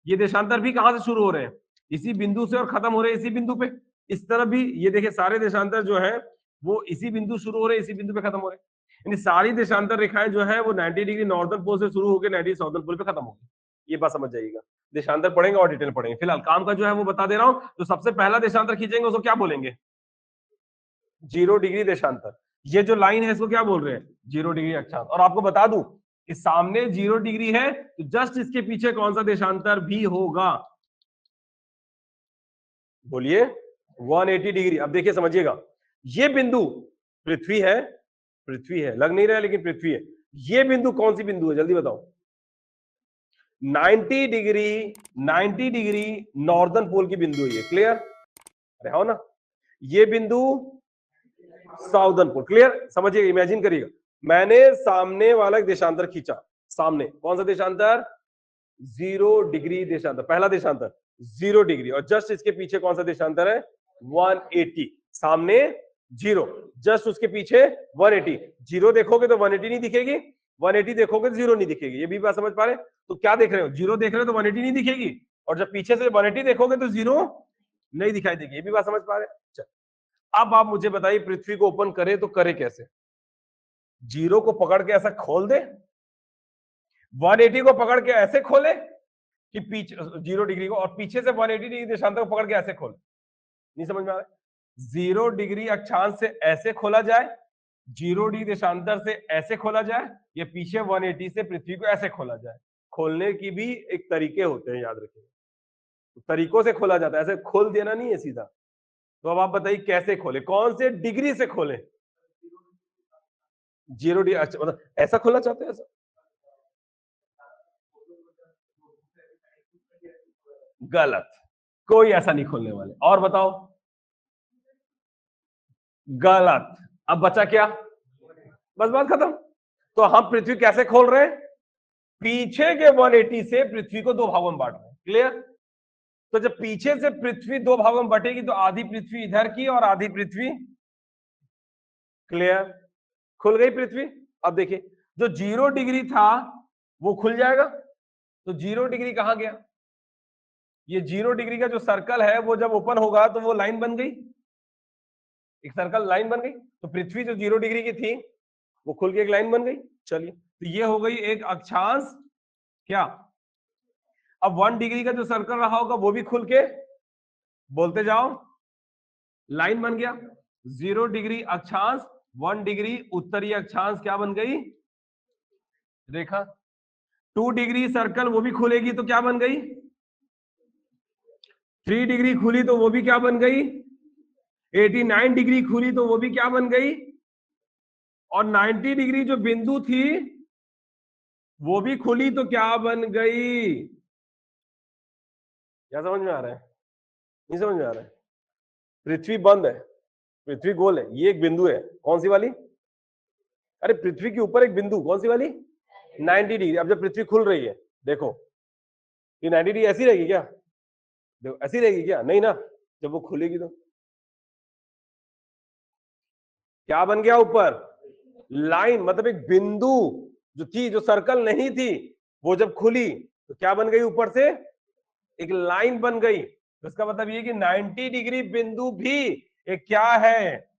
ये देशांतर भी कहां से शुरू हो रहे हैं? इसी बिंदु से, और खत्म हो रहे हैं इसी बिंदु पे। इस तरफ भी ये देखिए सारे देशांतर जो है वो इसी बिंदु शुरू हो रहे हैं, इसी बिंदु पे खत्म हो रहे हैं। यानी सारी देशांतर रेखाएं जो है वो 90 डिग्री नॉर्दर्न पोल से शुरू होकर 90 साउदर्न पोल पे खत्म होगी। ये बात समझ जाइएगा। देशांतर पढ़ेंगे और डिटेल पढ़ेंगे, फिलहाल काम का जो है वो बता दे रहा हूं। तो सबसे पहला देशांतर खींचेंगे उसको क्या बोलेंगे? 0 डिग्री देशांतर। ये जो लाइन है इसको क्या बोल रहे हैं? 0 डिग्री अक्षांश। और आपको बता दूं कि सामने 0 डिग्री है तो जस्ट इसके पीछे कौन सा देशांतर भी होगा? बोलिए। 180 डिग्री। अब देखिए समझिएगा, ये बिंदु पृथ्वी है, पृथ्वी है, लग नहीं रहा है लेकिन पृथ्वी है। ये बिंदु कौन सी बिंदु है जल्दी बताओ? 90 डिग्री, 90 डिग्री नॉर्दर्न पोल की बिंदु है ये, क्लियर? अरे हो ना, ये बिंदु साउदर्न पोल, क्लियर? समझिए, इमेजिन करिएगा, मैंने सामने वाला एक देशांतर खींचा, सामने कौन सा देशांतर? 0 डिग्री देशांतर, पहला देशांतर 0 डिग्री, और जस्ट इसके पीछे कौन सा देशांतर है? 180, सामने 0, जस्ट उसके पीछे 180। 0 देखोगे तो 180 नहीं दिखेगी, 180 देखोगे तो 0 नहीं दिखेगी, ये भी बात समझ पा रहे? तो क्या देख रहे हो? 0 देख रहे हो तो 180 नहीं दिखेगी, और जब पीछे से 180 देखोगे तो 0 नहीं दिखाई देगी, ये भी बात समझ पा रहे? अब आप मुझे बताइए, पृथ्वी को ओपन करे तो करे कैसे? 0 को पकड़ के ऐसा खोल दे, 180 को पकड़ के ऐसे खोले कि पीछे 0 डिग्री को, और पीछे से 180 डिग्री देशांतर को पकड़ के ऐसे खोले? नहीं समझ में आ रहा है? 0 डिग्री अक्षांश से ऐसे खोला जाए, 0 डिग्री देशांतर से ऐसे खोला जाए, या पीछे 180 से पृथ्वी को ऐसे खोला जाए। खोलने की भी एक तरीके होते हैं, याद रखिए, तो तरीकों से खोला जाता है, ऐसे खोल देना नहीं है सीधा। तो अब आप बताइए कैसे खोले, कौन से डिग्री से खोले? 0 डिग्री, अच्छा मतलब ऐसा खोलना चाहते हैं? ऐसा गलत, कोई ऐसा नहीं खोलने वाले। और बताओ? गलत। अब बचा क्या? बस बात खत्म। तो हम पृथ्वी कैसे खोल रहे हैं? पीछे के 180 से पृथ्वी को 2 भागों में बांट रहे हैं, क्लियर? तो जब पीछे से पृथ्वी 2 भागों में बटेगी तो आधी पृथ्वी इधर की और आधी पृथ्वी, क्लियर? खुल गई पृथ्वी। अब देखिए, जो 0 डिग्री था वो खुल जाएगा, तो 0 डिग्री कहां गया? ये 0 डिग्री का जो सर्कल है वो जब ओपन होगा तो वो लाइन बन गई, एक सर्कल लाइन बन गई, तो पृथ्वी जो 0 डिग्री की थी वो खुल के एक लाइन बन गई। चलिए, तो ये हो गई एक अक्षांश, क्या? अब 1 डिग्री का जो सर्कल रहा होगा वो भी खुल के, बोलते जाओ, लाइन बन गया। 0 डिग्री अक्षांश, 1 डिग्री उत्तरी अक्षांश, क्या बन गई? रेखा। 2 डिग्री सर्कल वो भी खुलेगी तो क्या बन गई? 3 डिग्री खुली तो वो भी क्या बन गई? 89 डिग्री खुली तो वो भी क्या बन गई? और 90 डिग्री जो बिंदु थी वो भी खुली तो क्या बन गई? क्या समझ में आ रहा है? नहीं समझ में आ रहा है? पृथ्वी बंद है, पृथ्वी गोल है, ये एक बिंदु है, कौन सी वाली? अरे पृथ्वी के ऊपर एक बिंदु, कौन सी वाली? 90 डिग्री। अब जब पृथ्वी खुल रही है, देखो, ये 90 डिग्री ऐसी रहेगी क्या? देखो ऐसी रहेगी क्या? नहीं ना, जब वो खुलेगी तो क्या बन गया ऊपर? लाइन, मतलब एक बिंदु जो थी, जो सर्कल नहीं थी, वो जब खुली तो क्या बन गई? ऊपर से एक लाइन बन गई। तो इसका मतलब ये कि 90 डिग्री बिंदु भी एक क्या है,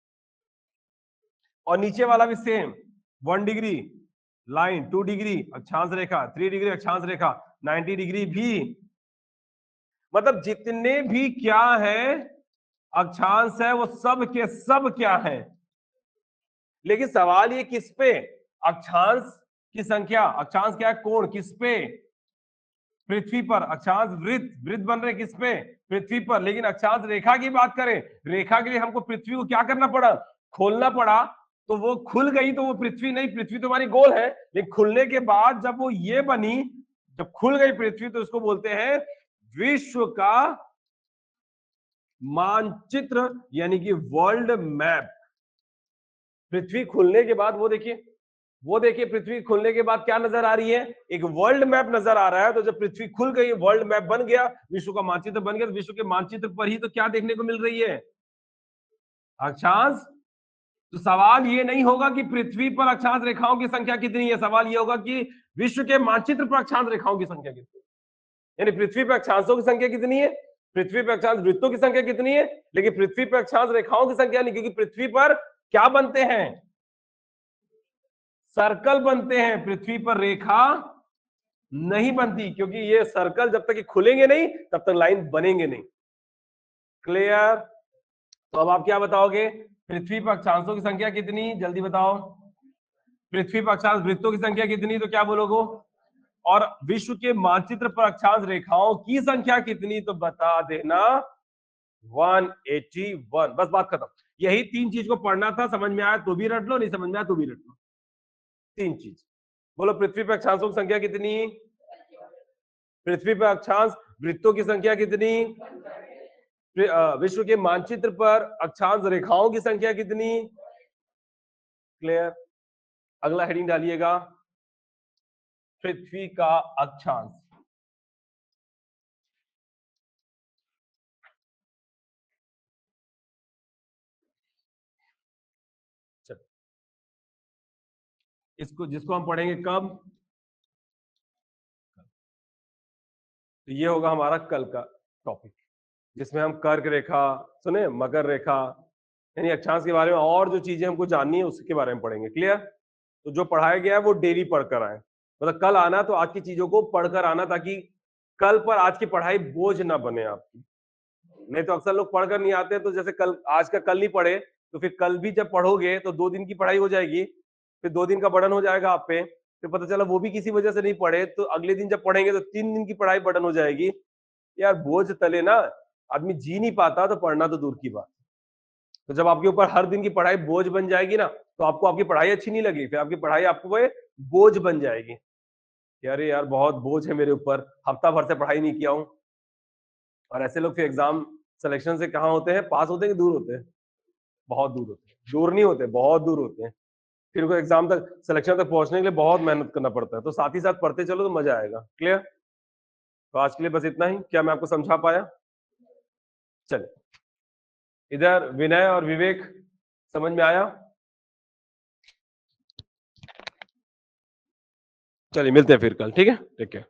और नीचे वाला भी सेम, 1 डिग्री लाइन, 2 डिग्री अक्षांश रेखा, 3 डिग्री अक्षांश रेखा, 90 डिग्री भी, मतलब जितने भी क्या है अक्षांश है वो सब के सब क्या है। लेकिन सवाल ये किस पे? अक्षांश की संख्या, अक्षांश क्या है? कोण, किस पे? पृथ्वी पर। अक्षांश वृत्त, वृत्त बन रहे किस पे? पृथ्वी पर। लेकिन अक्षांश रेखा की बात करें, रेखा के लिए हमको पृथ्वी को क्या करना पड़ा? खोलना पड़ा। तो वो खुल गई तो वो पृथ्वी नहीं, पृथ्वी तो हमारी गोल है, लेकिन खुलने के बाद जब वो ये बनी, जब खुल गई पृथ्वी, तो उसको बोलते हैं विश्व का मानचित्र, यानी कि वर्ल्ड मैप। पृथ्वी खुलने के बाद वो देखिए, वो देखिए, पृथ्वी खुलने के बाद क्या नजर आ रही है? एक वर्ल्ड मैप नजर आ रहा है। तो जब पृथ्वी खुल गई, वर्ल्ड मैप बन गया, विश्व का मानचित्र बन गया, तो विश्व के मानचित्र पर ही तो क्या देखने को मिल रही है? अक्षांश। तो सवाल ये नहीं होगा कि पृथ्वी पर अक्षांश रेखाओं की संख्या कितनी है, सवाल ये होगा कि विश्व के मानचित्र पर अक्षांश रेखाओं की संख्या कितनी है। यानी पृथ्वी पर अक्षांशों की संख्या कितनी है, पृथ्वी पर अक्षांश वृत्तों की संख्या कितनी है, लेकिन पृथ्वी पर अक्षांश रेखाओं की संख्या नहीं, क्योंकि पृथ्वी पर क्या बनते हैं? सर्कल बनते हैं, पृथ्वी पर रेखा नहीं बनती, क्योंकि ये सर्कल जब तक ये खुलेंगे नहीं तब तक लाइन बनेंगे नहीं। क्लियर? तो अब आप क्या बताओगे? पृथ्वी पर अक्षांशों की संख्या कितनी, जल्दी बताओ। पृथ्वी पर अक्षांश वृत्तों की संख्या कितनी, तो क्या बोलोगे? और विश्व के मानचित्र पर अक्षांश रेखाओं की संख्या कितनी, तो बता देना 181। बस बात खत्म। यही 3 चीज को पढ़ना था, समझ में आया तो भी रट लो, नहीं समझ में आया तो भी रट लो। 3 चीज। बोलो पृथ्वी पर अक्षांशों की संख्या कितनी? पृथ्वी पर अक्षांश वृत्तों की संख्या कितनी? विश्व के मानचित्र पर अक्षांश रेखाओं की संख्या कितनी? क्लियर। अगला हेडिंग डालिएगा, पृथ्वी का अक्षांश। इसको जिसको हम पढ़ेंगे कब? तो ये होगा हमारा कल का टॉपिक, जिसमें हम कर्क रेखा, सुने, मकर रेखा, यानी अक्षांश के बारे में और जो चीजें हमको जाननी है उसके बारे में पढ़ेंगे। क्लियर। तो जो पढ़ाया गया है वो डेली पढ़कर आए, मतलब कल आना तो आज की चीजों को पढ़कर आना, ताकि कल पर आज की पढ़ाई बोझ ना बने आपकी। नहीं तो अक्सर लोग पढ़कर नहीं आते, तो जैसे कल आज का कल नहीं पढ़े तो फिर कल भी जब पढ़ोगे तो 2 दिन की पढ़ाई हो जाएगी, फिर 2 दिन का बर्डन हो जाएगा आप पे, फिर पता चला वो भी किसी वजह से नहीं पढ़े, तो अगले दिन जब पढ़ेंगे तो 3 दिन की पढ़ाई बर्डन हो जाएगी। यार बोझ तले ना आदमी जी नहीं पाता, तो पढ़ना तो दूर की बात। तो जब आपके ऊपर हर दिन की पढ़ाई बोझ बन जाएगी ना, तो आपको आपकी पढ़ाई अच्छी नहीं लगेगी, फिर आपकी पढ़ाई आपको वो बोझ बन जाएगी। अरे यार बहुत बोझ है मेरे ऊपर, हफ्ता भर से पढ़ाई नहीं किया हूं। और ऐसे लोग फिर एग्जाम सिलेक्शन से कहाँ होते हैं, पास होते हैं कि दूर होते हैं? बहुत दूर होते हैं। दूर नहीं होते, बहुत दूर होते हैं। फिर उनको एग्जाम तक, सिलेक्शन तक पहुंचने के लिए बहुत मेहनत करना पड़ता है। तो साथ ही साथ पढ़ते चलो तो मजा आएगा। क्लियर। तो आज के लिए बस इतना ही। क्या मैं आपको समझा पाया? चलिए, इधर विनय और विवेक, समझ में आया? चलिए मिलते हैं फिर कल, ठीक है, टेक केयर।